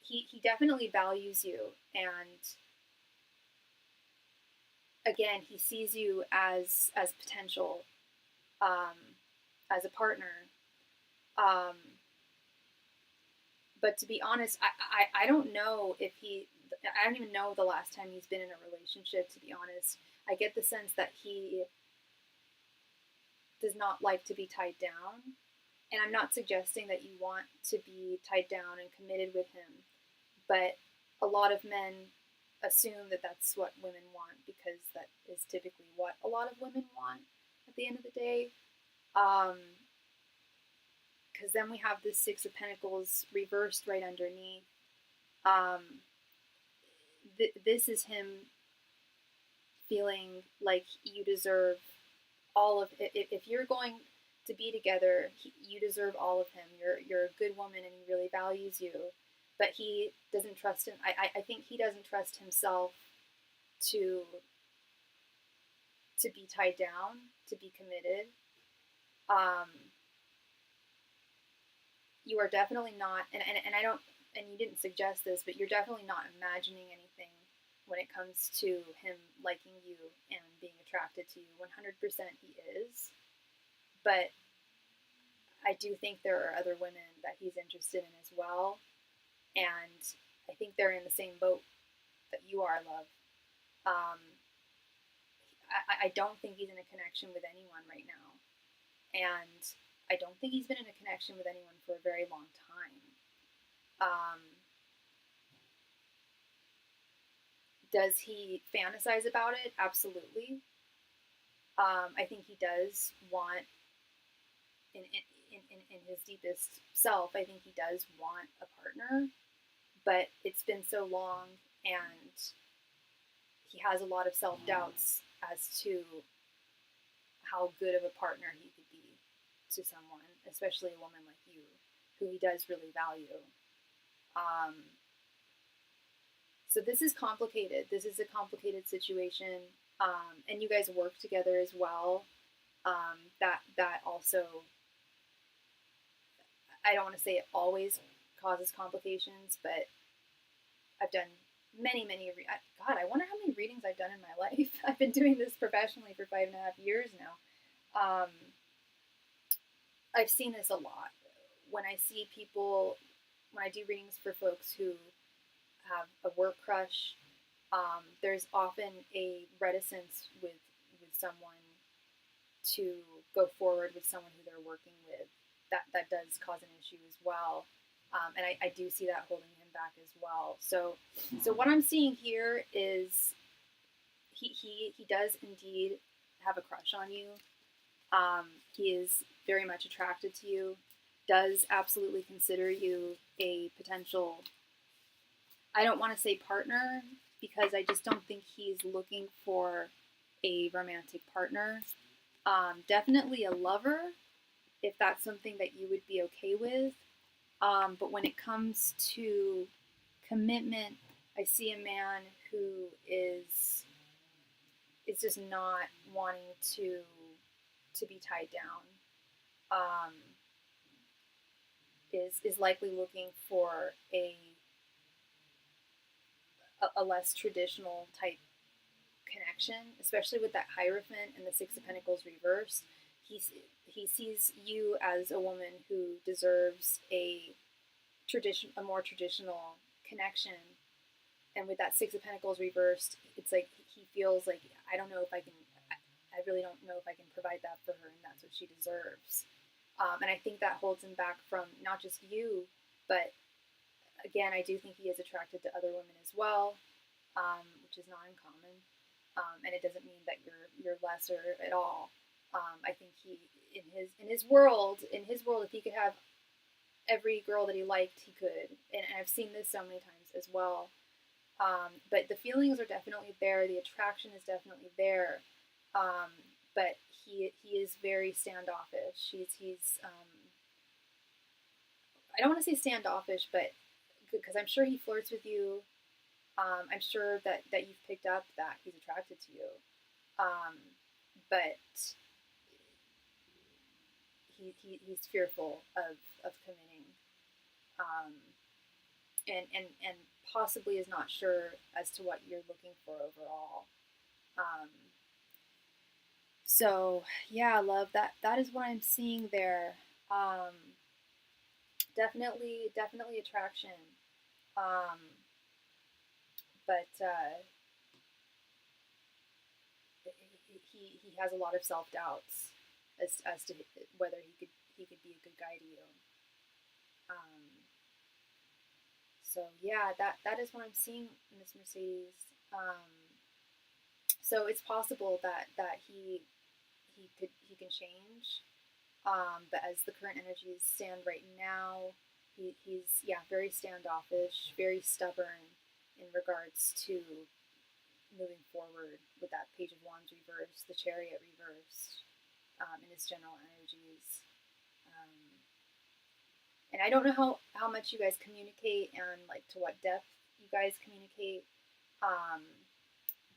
he definitely values you, and again, he sees you as potential, as a partner. But to be honest, I don't know if I don't even know the last time he's been in a relationship, to be honest. I get the sense that he does not like to be tied down. And I'm not suggesting that you want to be tied down and committed with him, but a lot of men assume that that's what women want, because that is typically what a lot of women want at the end of the day. Because then we have this Six of Pentacles reversed right underneath. This is him feeling like you deserve all of it. If you're going to be together, you deserve all of him. You're a good woman, and he really values you. But he doesn't trust him. I think he doesn't trust himself to be tied down, to be committed. You are definitely not, and I don't, and you didn't suggest this, but you're definitely not imagining anything when it comes to him liking you and being attracted to you. 100% he is. But I do think there are other women that he's interested in as well. And I think they're in the same boat that you are, love. I don't think he's in a connection with anyone right now. And I don't think he's been in a connection with anyone for a very long time. Does he fantasize about it? Absolutely. I think he does want, in his deepest self, I think he does want a partner, but it's been so long and he has a lot of self-doubts as to how good of a partner he could be to someone, especially a woman like you, who he does really value. So this is complicated. This is a complicated situation, and you guys work together as well. That also, I don't want to say it always causes complications, but I've done many, God, I wonder how many readings I've done in my life. I've been doing this professionally for 5.5 years now. I've seen this a lot. When I see people, when I do readings for folks who have a work crush, there's often a reticence with someone to go forward with someone who they're working with. That does cause an issue as well. And I do see that holding him back as well. So what I'm seeing here is he does indeed have a crush on you. He is very much attracted to you, does absolutely consider you a potential, I don't want to say partner, because I just don't think he's looking for a romantic partner. Definitely a lover, if that's something that you would be okay with. But when it comes to commitment, I see a man who is just not wanting to be tied down. Is likely looking for a less traditional type connection, especially with that Hierophant and the Six of Pentacles reversed. He sees you as a woman who deserves a more traditional connection. And with that Six of Pentacles reversed, it's like he feels like, I really don't know if I can provide that for her, and that's what she deserves. And I think that holds him back from not just you, but again, I do think he is attracted to other women as well, which is not uncommon. And it doesn't mean that you're lesser at all. I think he, in his world, if he could have every girl that he liked, he could. And I've seen this so many times as well. But the feelings are definitely there. The attraction is definitely there. But he is very standoffish. He's I don't want to say standoffish, but because I'm sure he flirts with you. I'm sure that you've picked up that he's attracted to you. But he's fearful of committing. And possibly is not sure as to what you're looking for overall. So yeah, love, that is what I'm seeing there. Definitely attraction. But he has a lot of self-doubts as to whether he could be a good guy to you. So yeah, that is what I'm seeing, Miss Mercedes. So it's possible that he can change. But as the current energies stand right now, he's very standoffish, very stubborn in regards to moving forward with that Page of Wands reversed, the Chariot reversed, in his general energies. And I don't know how much you guys communicate and like to what depth you guys communicate,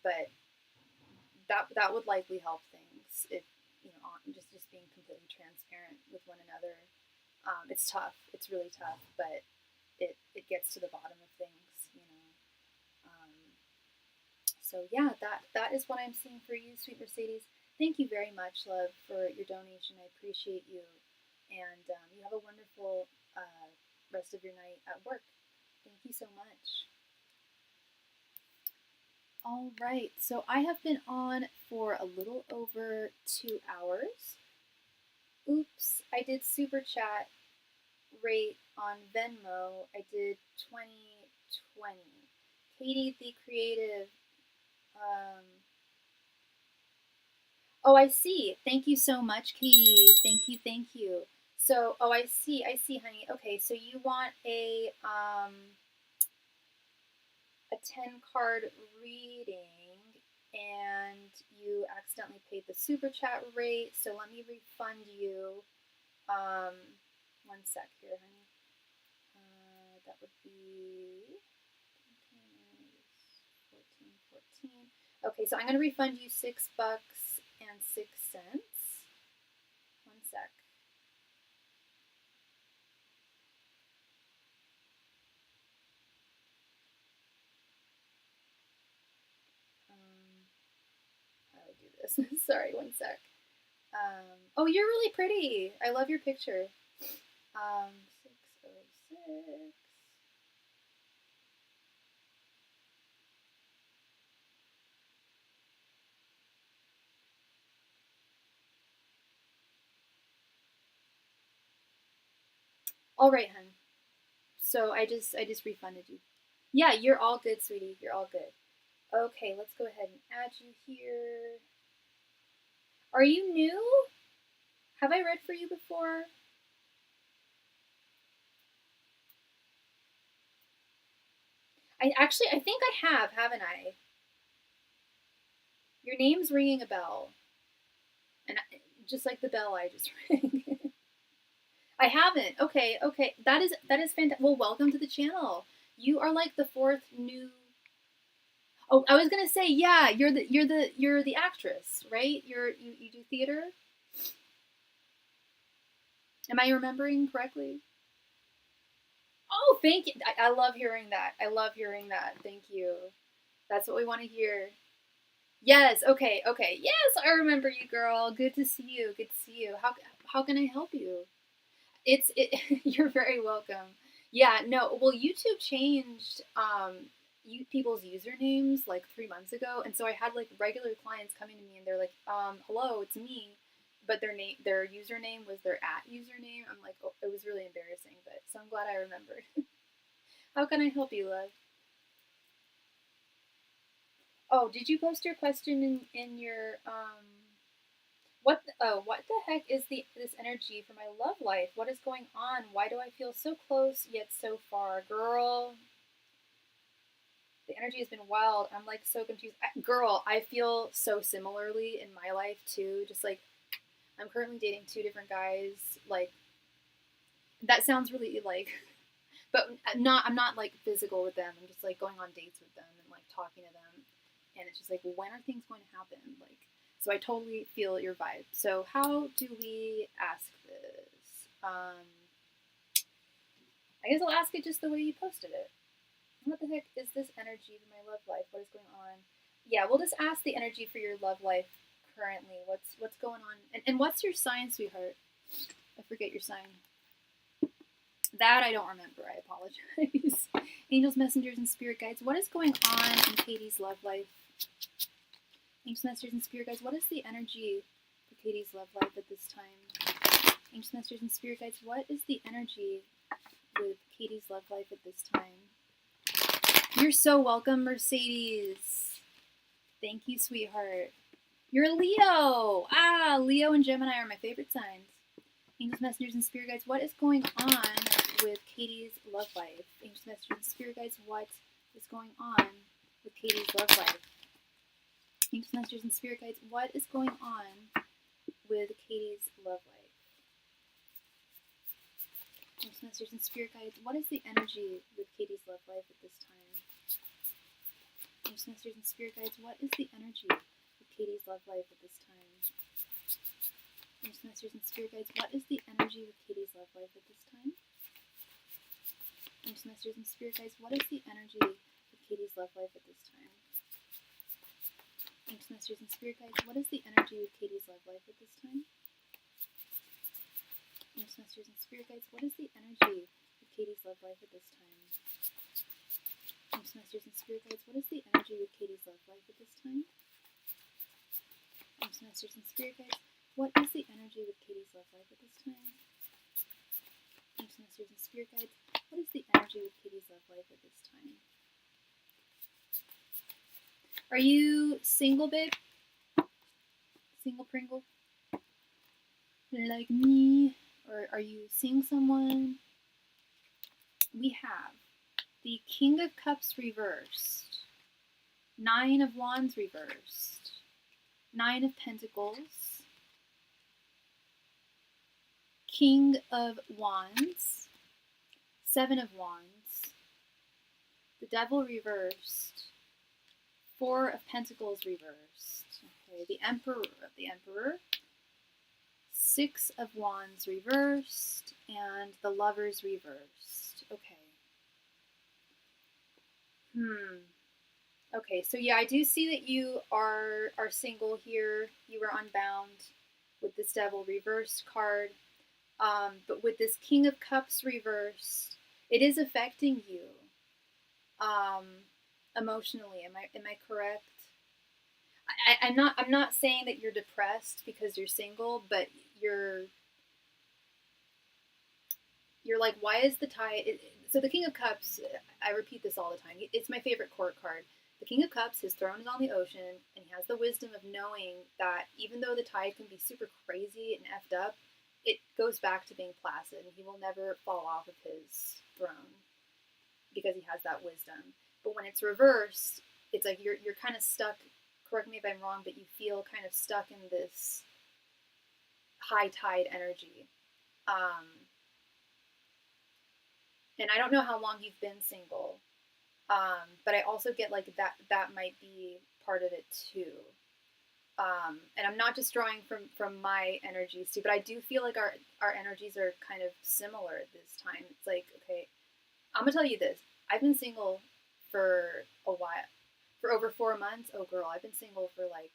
but that would likely help things if, just being completely transparent with one another. It's tough. It's really tough, but it gets to the bottom of things, So yeah, that is what I'm seeing for you, sweet Mercedes. Thank you very much, love, for your donation. I appreciate you, and you have a wonderful rest of your night at work. Thank you so much. All right, so I have been on for a little over 2 hours. Oops, I did SuperChat rate on Venmo. I did 2020. Katie the Creative. Oh, I see. Thank you so much, Katie. Thank you. So, I see, honey. Okay, so you want a 10-card reading and you accidentally paid the super chat rate, so let me refund you. 1 sec here, honey. That would be 14. Okay, so I'm gonna refund you $6.06. 1 sec. How do I do this? Sorry, 1 sec. Oh, you're really pretty. I love your picture. 606. All right, hun. So I just refunded you. Yeah, you're all good, sweetie. You're all good. Okay, let's go ahead and add you here. Are you new? Have I read for you before? I think I have, haven't I? Your name's ringing a bell. And just like the bell I just rang. I haven't. Okay. That is fantastic. Well, welcome to the channel. You are like the 4th new. Oh, I was gonna say, yeah, you're the actress, right? You do theater. Am I remembering correctly? Oh, thank you. I love hearing that. I love hearing that. Thank you. That's what we want to hear. Yes. Okay. Yes, I remember you, girl. Good to see you. Good to see you. How can I help you? You're very welcome. Yeah, no, well, YouTube changed people's usernames like 3 months ago, and so I had like regular clients coming to me and they're like, hello, it's me, but their username was their @username. I'm like, oh, it was really embarrassing, but so I'm glad I remembered. How can I help you, love? Oh, did you post your question in your what the heck is this energy for my love life? What is going on? Why do I feel so close yet so far? Girl, the energy has been wild. I'm like so confused. Girl, I feel so similarly in my life too. Just like I'm currently dating 2 different guys. Like that sounds really like but I'm not like physical with them. I'm just like going on dates with them and like talking to them. And it's just like, when are things going to happen? Like, so I totally feel your vibe. So how do we ask this? I guess I'll ask it just the way you posted it. What the heck is this energy for my love life? What is going on? Yeah, we'll just ask the energy for your love life currently. What's going on? And what's your sign, sweetheart? I forget your sign. That I don't remember. I apologize. Angels, messengers, and spirit guides. What is going on in Katie's love life? Angels, messengers, and spirit guides. What is the energy for Katie's love life at this time? Angels, messengers, and spirit guides. What is the energy with Katie's love life at this time? You're so welcome, Mercedes. Thank you, sweetheart. You're a Leo. Leo and Gemini are my favorite signs. Angels, messengers, and spirit guides. What is going on with Katie's love life? Angels, messengers, and spirit guides. What is going on with Katie's love life? Angels, messengers, and spirit guides. What is going on with Katie's love life? Angels, messengers, and spirit guides. What is the energy with Katie's love life at this time? Angels, messengers, and spirit guides. What is the energy with Katie's love life at this time? Angels, messengers, and spirit guides. What is the energy with Katie's love life at this time? Angels, messengers, and spirit guides. What is the energy with Katie's love life at this time? Angels, messengers, and spirit guides. What is the energy with Katie's love life at this time? Angels, messengers, and spirit guides. What is the energy with Katie's love life at this time? Angels, messengers, and spirit guides. What is the energy with Katie's love life at this time? Angels, messengers, and spirit guides. What is the energy with Katie's love life at this time? Angels, messengers, and spirit guides. What is the energy with Katie's love life at this time? Are you single, babe? Single Pringle? Like me? Or are you seeing someone? We have the King of Cups reversed, 9 of Wands reversed, 9 of Pentacles, King of Wands, 7 of Wands, the Devil reversed, 4 of Pentacles reversed, okay, the Emperor, 6 of Wands reversed, and the Lovers reversed. Okay. Okay, so yeah, I do see that you are single here. You were unbound with this Devil reversed card. But with this King of Cups reversed, it is affecting you emotionally. Am I correct? I'm not saying that you're depressed because you're single, but you're like, why is the tide? So the King of Cups, I repeat this all the time. It's my favorite court card. The King of Cups, his throne is on the ocean, and he has the wisdom of knowing that even though the tide can be super crazy and effed up, it goes back to being placid, and he will never fall off of his throne because he has that wisdom. But when it's reversed, it's like you're kind of stuck. Correct me if I'm wrong, but you feel kind of stuck in this high tide energy. And I don't know how long you've been single, but I also get like that might be part of it too. And I'm not just drawing from my energies too, but I do feel like our energies are kind of similar at this time. It's like, okay, I'm gonna tell you this. I've been single for a while, for over 4 months. Oh girl, I've been single for like,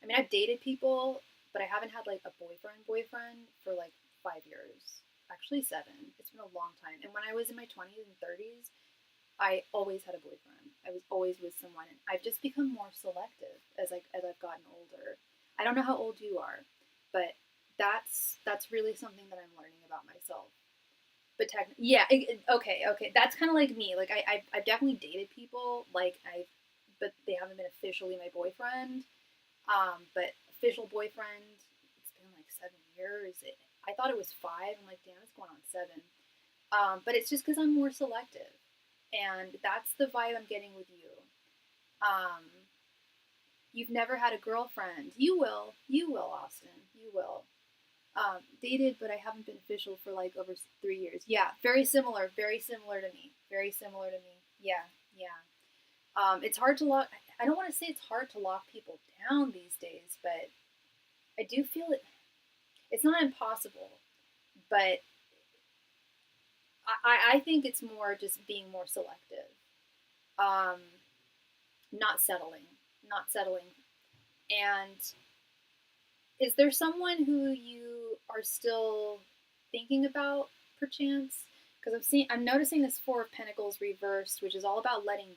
I mean, I've dated people, but I haven't had like a boyfriend for like 5 years. Actually 7. It's been a long time. And when I was in my 20s and 30s, I always had a boyfriend. I was always with someone, and I've just become more selective as I've gotten older. I don't know how old you are, but that's really something that I'm learning about myself. But okay. That's kind of like me. Like I've definitely dated people, but they haven't been officially my boyfriend. But official boyfriend, it's been like 7 years. I thought it was 5. I'm like, damn, it's going on 7. But it's just because I'm more selective. And that's the vibe I'm getting with you. You've never had a girlfriend. You will, Austin. You will. Dated, but I haven't been official for like over 3 years. Yeah, very similar to me. Yeah. It's hard to lock. I don't want to say it's hard to lock people down these days, but I do feel it. It's not impossible, but I think it's more just being more selective. Not settling. And is there someone who you are still thinking about, perchance? Because I'm noticing this 4 of Pentacles reversed, which is all about letting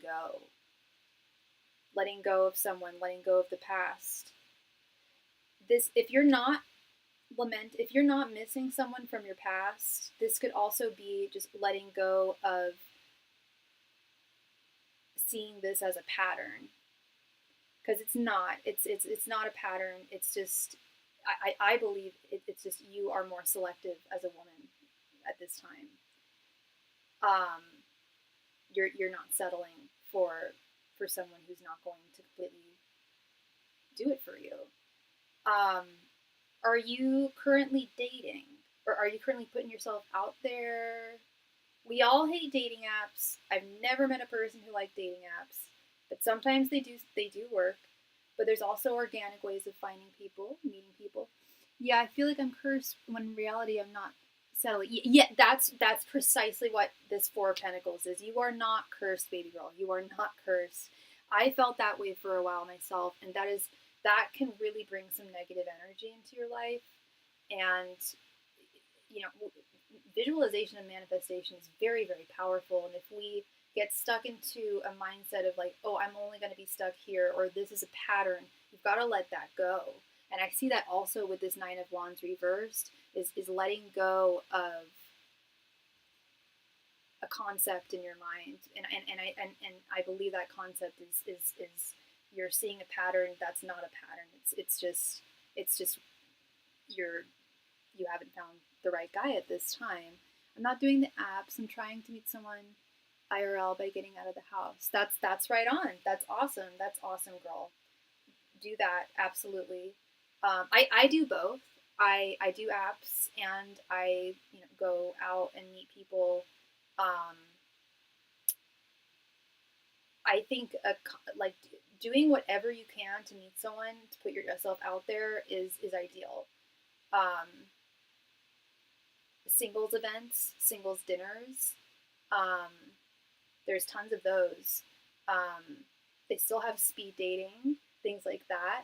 go of someone, letting go of the past. If you're not missing someone from your past, this could also be just letting go of seeing this as a pattern, because it's not a pattern. It's just I believe it's just you are more selective as a woman at this time. You're not settling for someone who's not going to completely do it for you. Are you currently dating, or are you currently putting yourself out there? We all hate dating apps. I've never met a person who liked dating apps, but sometimes they do work. But there's also organic ways of finding people, meeting people. Yeah, I feel like I'm cursed when in reality I'm not settling. Yeah, that's precisely what this 4 of Pentacles is. You are not cursed, baby girl. You are not cursed. I felt that way for a while myself, and that can really bring some negative energy into your life. And visualization and manifestation is very, very powerful. And if we get stuck into a mindset of like, oh, I'm only going to be stuck here, or this is a pattern, you've got to let that go. And I see that also with this 9 of Wands reversed, is letting go of a concept in your mind. And I believe that concept is you're seeing a pattern that's not a pattern. It's just you haven't found the right guy at this time. I'm not doing the apps. I'm trying to meet someone IRL by getting out of the house. That's right on. That's awesome. That's awesome, girl. Do that, absolutely. I do both. I do apps and I go out and meet people. Um, I think like doing whatever you can to meet someone, to put yourself out there is ideal. Um, Singles events, singles dinners. Um, there's tons of those. They still have speed dating, things like that.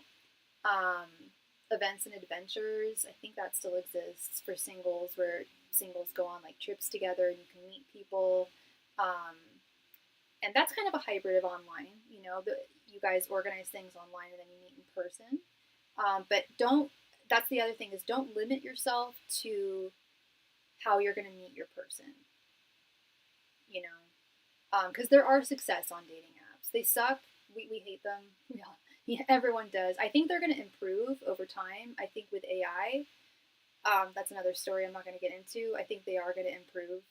Um, Events and adventures. I think that still exists for singles, where singles go on like trips together and you can meet people. Um, and that's kind of a hybrid of online. You guys organize things online and then you meet in person. But don't. That's the other thing, is don't limit yourself to how you're going to meet your person. Because there are success on dating apps. They suck. We hate them. Yeah, everyone does. I think they're going to improve over time. I think with AI, that's another story I'm not going to get into. I think they are going to improve.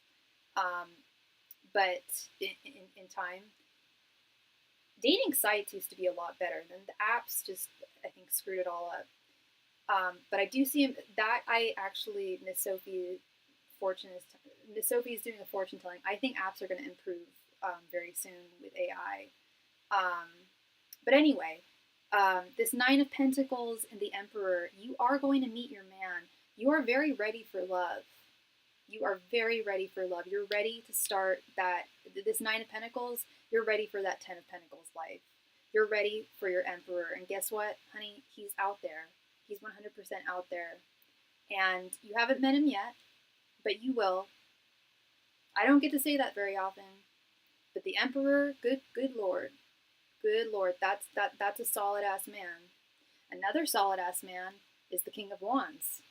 But in time, dating sites used to be a lot better. Then the apps just, I think, screwed it all up. But I do see that I actually, Miss Sophie is doing a fortune telling. I think apps are going to improve very soon with AI. But anyway, this Nine of Pentacles and the Emperor, you are going to meet your man. You are very ready for love. You are very ready for love. You're ready to start this Nine of Pentacles, you're ready for that Ten of Pentacles life. You're ready for your Emperor. And guess what, honey? He's out there. He's 100% out there. And you haven't met him yet, but you will. I don't get to say that very often. But the Emperor, good Lord. Good Lord, that's a solid ass man. Another solid ass man is the King of Wands.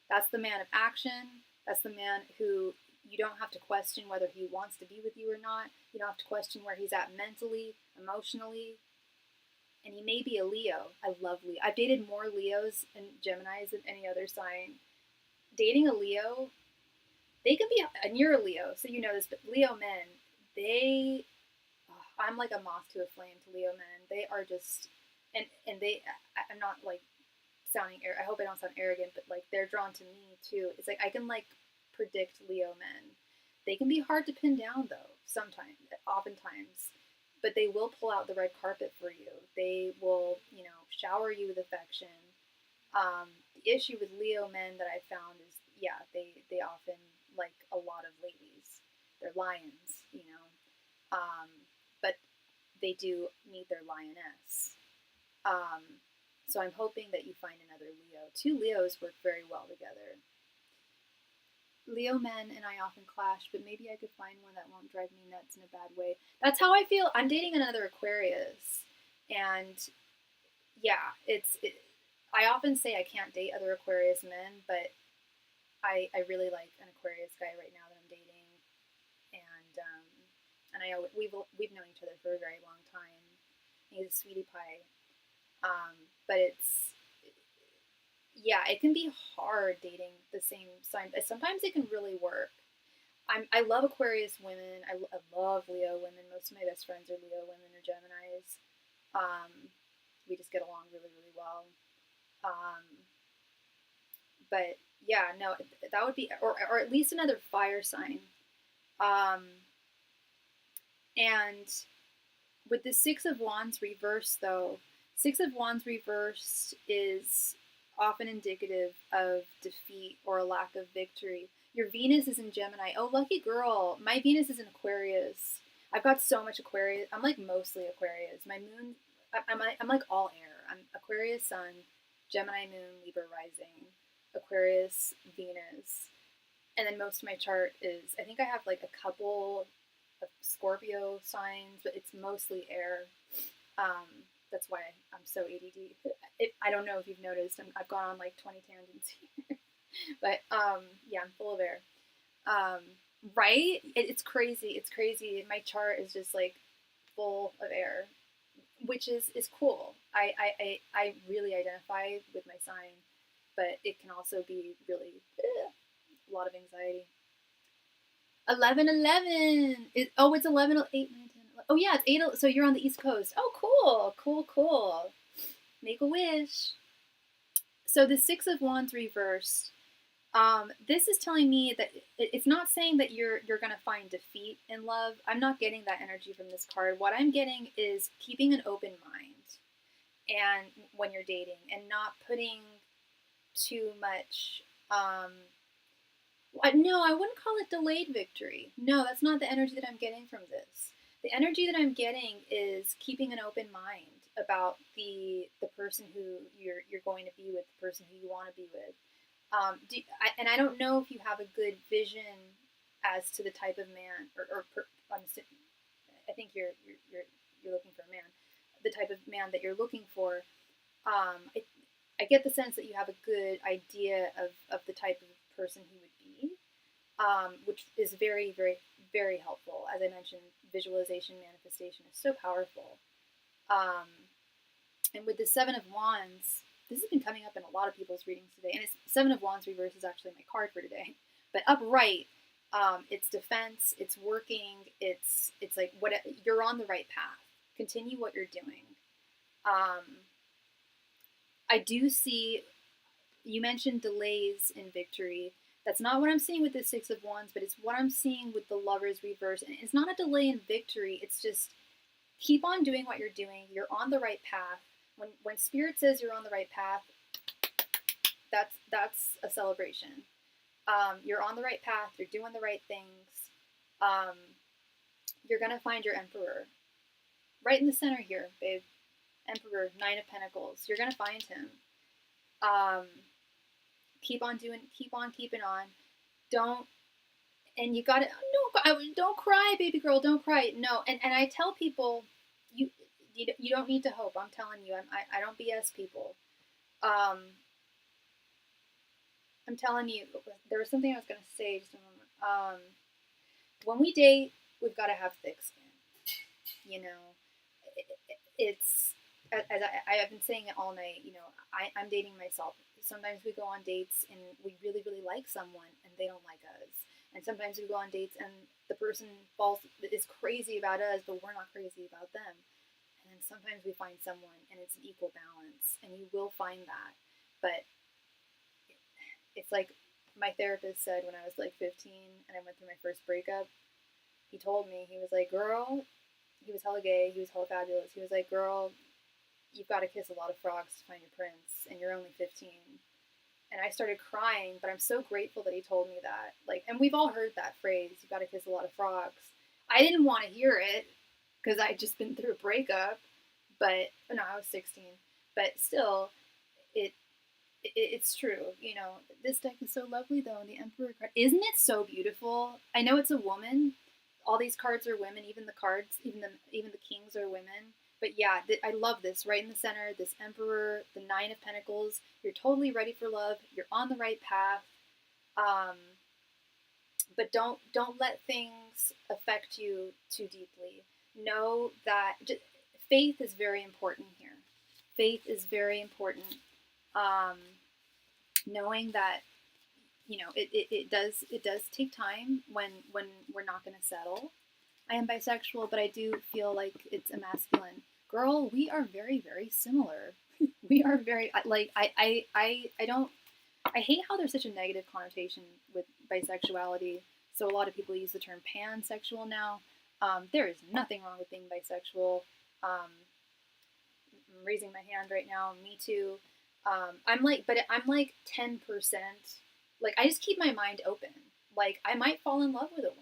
That's the man of action. That's the man who you don't have to question whether he wants to be with you or not. You don't have to question where he's at mentally, emotionally. And he may be a Leo. I love Leo. I've dated more Leos and Geminis than any other sign. Dating a Leo, they can be, and you're a Leo, so you know this, but Leo men, I'm like a moth to a flame to Leo men. They are just, and I'm not like sounding, I hope I don't sound arrogant, but like they're drawn to me too. It's like I can like predict Leo men. They can be hard to pin down though, oftentimes, but they will pull out the red carpet for you. They will, shower you with affection. The issue with Leo men that I found is, yeah, they often like a lot of ladies. They're lions, but they do need their lioness. So I'm hoping that you find another Leo. Two Leos work very well together. Leo men and I often clash, but maybe I could find one that won't drive me nuts in a bad way. That's how I feel. I'm dating another Aquarius, and yeah, I often say I can't date other Aquarius men, but I really like an Aquarius guy right now that I'm dating, and we've known each other for a very long time. He's a sweetie pie, but it can be hard dating the same sign, but sometimes it can really work. I love Aquarius women. I love Leo women. Most of my best friends are Leo women or Geminis. We just get along really, really well. But yeah, no, that would be, or at least another fire sign. And with the Six of Wands reversed, though, Six of Wands reversed is often indicative of defeat or a lack of victory. Your Venus is in Gemini. Oh, lucky girl. My Venus is in Aquarius. I've got so much Aquarius. I'm like mostly Aquarius. My moon, I'm like all air. I'm Aquarius Sun, Gemini Moon, Libra Rising, Aquarius Venus. And then most of my chart is, I think I have like a couple of Scorpio signs, but it's mostly air. That's why I'm so ADD. I don't know if you've noticed, I've gone on like 20 tangents here. But yeah, I'm full of air. Right? It's crazy. It's crazy. My chart is just like full of air, which is cool. I really identify with my sign, but it can also be really a lot of anxiety. 11:11. Oh, it's 11, 8, 9, 10, 11. Oh, yeah, it's 8. So you're on the East Coast. Oh, cool, cool, cool. Make a wish. So the Six of Wands reversed. This is telling me that it's not saying that you're gonna find defeat in love. I'm not getting that energy from this card. What I'm getting is keeping an open mind, and when you're dating, and not putting too much. No, I wouldn't call it delayed victory. No, that's not the energy that I'm getting from this. The energy that I'm getting is keeping an open mind about the person who you're going to be with, the person who you want to be with. And I don't know if you have a good vision as to the type of man, I think you're looking for a man, the type of man that you're looking for. I get the sense that you have a good idea of the type of person he would be, which is very, very, very helpful. As I mentioned, visualization, manifestation is so powerful. And with the Seven of Wands, this has been coming up in a lot of people's readings today. And it's Seven of Wands reverse is actually my card for today. But upright, it's defense, it's working, it's like what you're on the right path. Continue what you're doing. I do see, you mentioned delays in victory. That's not what I'm seeing with the Six of Wands, but it's what I'm seeing with the Lovers reverse. And it's not a delay in victory. It's just keep on doing what you're doing. You're on the right path. When Spirit says you're on the right path, that's a celebration. You're on the right path. You're doing the right things. You're gonna find your Emperor right in the center here, babe. Emperor, Nine of Pentacles. You're gonna find him. Keep on keeping on. Don't, and you gotta, no, don't cry, baby girl, don't cry. No, and I tell people, you don't need to hope. I'm telling you, I don't BS people. I'm telling you, there was something I was gonna say just a moment. When we date, we've got to have thick skin. You know, it's, as I have been saying it all night. You know, I'm dating myself. Sometimes we go on dates and we really, really like someone and they don't like us. And sometimes we go on dates and the person is crazy about us, but we're not crazy about them. And then sometimes we find someone and it's an equal balance, and you will find that. But it's like my therapist said when I was like 15 and I went through my first breakup. He told me, he was like, girl, he was hella gay, he was hella fabulous. He was like, girl, you've got to kiss a lot of frogs to find your prince, and you're only 15. And I started crying, but I'm so grateful that he told me that. Like, and we've all heard that phrase, you've got to kiss a lot of frogs. I didn't want to hear it because I'd just been through a breakup, but no, I was 16. But still, it's true. You know, this deck is so lovely though, and the Emperor card, isn't it so beautiful? I know it's a woman. All these cards are women, even the cards, even the kings are women. But yeah, I love this. Right in the center, this Emperor, the Nine of Pentacles. You're totally ready for love. You're on the right path. But don't let things affect you too deeply. Know that faith is very important here. Faith is very important. Knowing that, you know, it does take time when we're not going to settle. I am bisexual, but I do feel like it's a masculine. Girl, we are very, very similar. We are very, like, I hate how there's such a negative connotation with bisexuality. So a lot of people use the term pansexual now. There is nothing wrong with being bisexual. I'm raising my hand right now. Me too. I'm like 10%. Like, I just keep my mind open. Like, I might fall in love with a woman.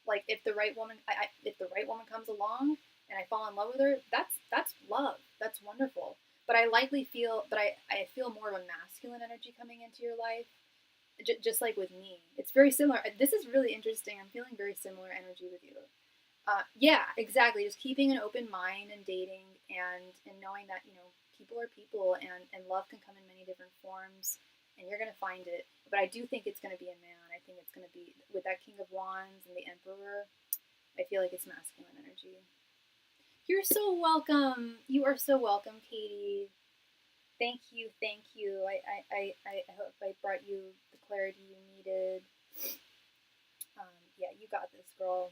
Like, if the right woman, if the right woman comes along and I fall in love with her, that's love. That's wonderful. But I feel more of a masculine energy coming into your life, just like with me. It's very similar. This is really interesting. I'm feeling very similar energy with you. Yeah, exactly. Just keeping an open mind and dating, and knowing that, you know, people are people, and love can come in many different forms, and you're going to find it. But I do think it's going to be a man. I think it's going to be, with that King of Wands and the Emperor, I feel like it's masculine energy. You're so welcome. You are so welcome, Katie. Thank you. I hope I brought you the clarity you needed. Yeah, you got this, girl.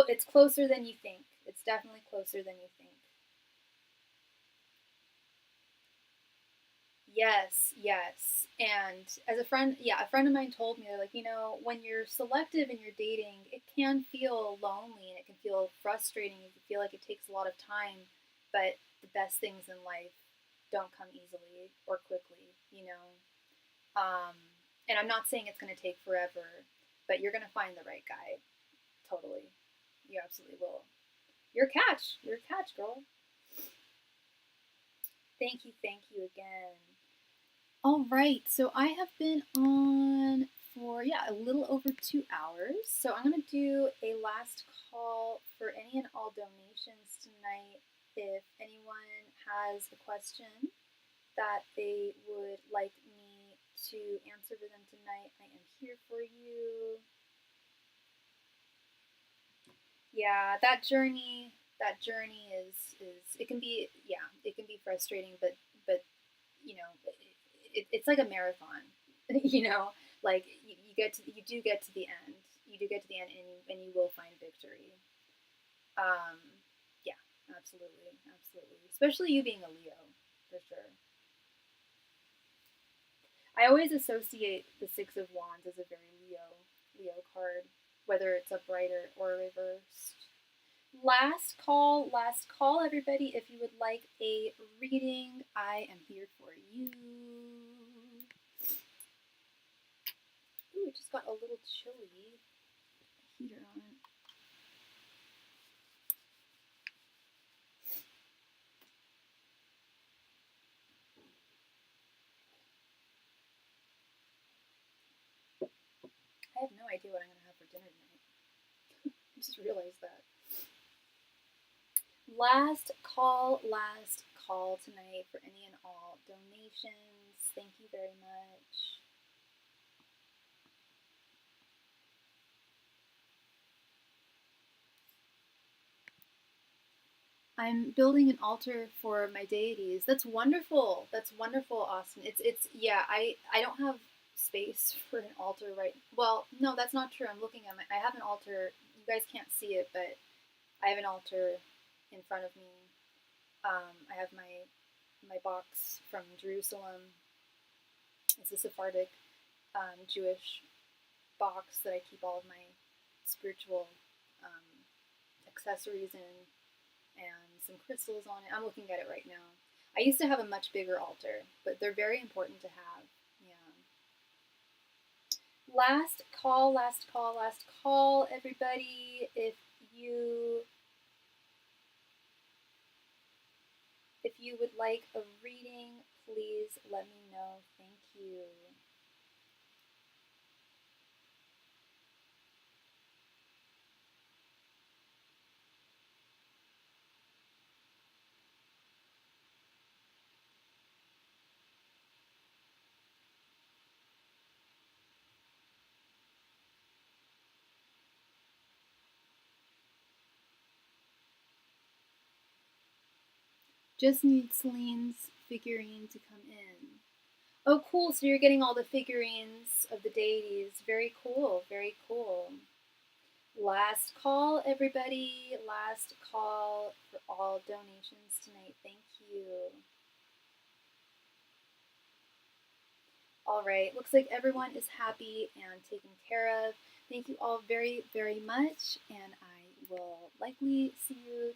It's closer than you think. It's definitely closer than you think. Yes, yes. And as a friend, yeah, a friend of mine told me, they're like, when you're selective in your dating, it can feel lonely and it can feel frustrating. You can feel like it takes a lot of time, but the best things in life don't come easily or quickly. Um, and I'm not saying it's going to take forever, but you're going to find the right guy. Totally. You absolutely will. You're a catch. You're a catch, girl. Thank you again. All right, so I have been on for, a little over 2 hours. So I'm going to do a last call for any and all donations tonight. If anyone has a question that they would like me to answer for them tonight, I am here for you. Yeah, that journey is it can be, it can be frustrating, but it's like a marathon. you know like you do get to the end. You do get to the end, and you will find victory. um yeah, absolutely, absolutely, especially you being a Leo, for sure. I always associate the Six of Wands as a very Leo card, whether it's upright or reversed. Last call, everybody. If you would like a reading, I am here for you. Ooh, it just got a little chilly. Heater on. I have no idea what I'm going to have for dinner tonight. I just realized that. Last call tonight for any and all donations. Thank you very much. I'm building an altar for my deities. That's wonderful. That's wonderful, Austin. It's yeah. I don't have space for an altar right. Well, no, that's not true. I'm looking at my. I have an altar. You guys can't see it, but I have an altar in front of me. I have my box from Jerusalem. It's a Sephardic Jewish box that I keep all of my spiritual um, accessories in, and some crystals on it. I'm looking at it right now. I used to have a much bigger altar, but they're very important to have. Yeah. Last call, everybody. You if you would like a reading, please let me know. Thank you. Just need Celine's figurine to come in. Oh, cool. So you're getting all the figurines of the deities. Very cool. Very cool. Last call, everybody. Last call for all donations tonight. Thank you. All right. Looks like everyone is happy and taken care of. Thank you all very, very much. And I will likely see you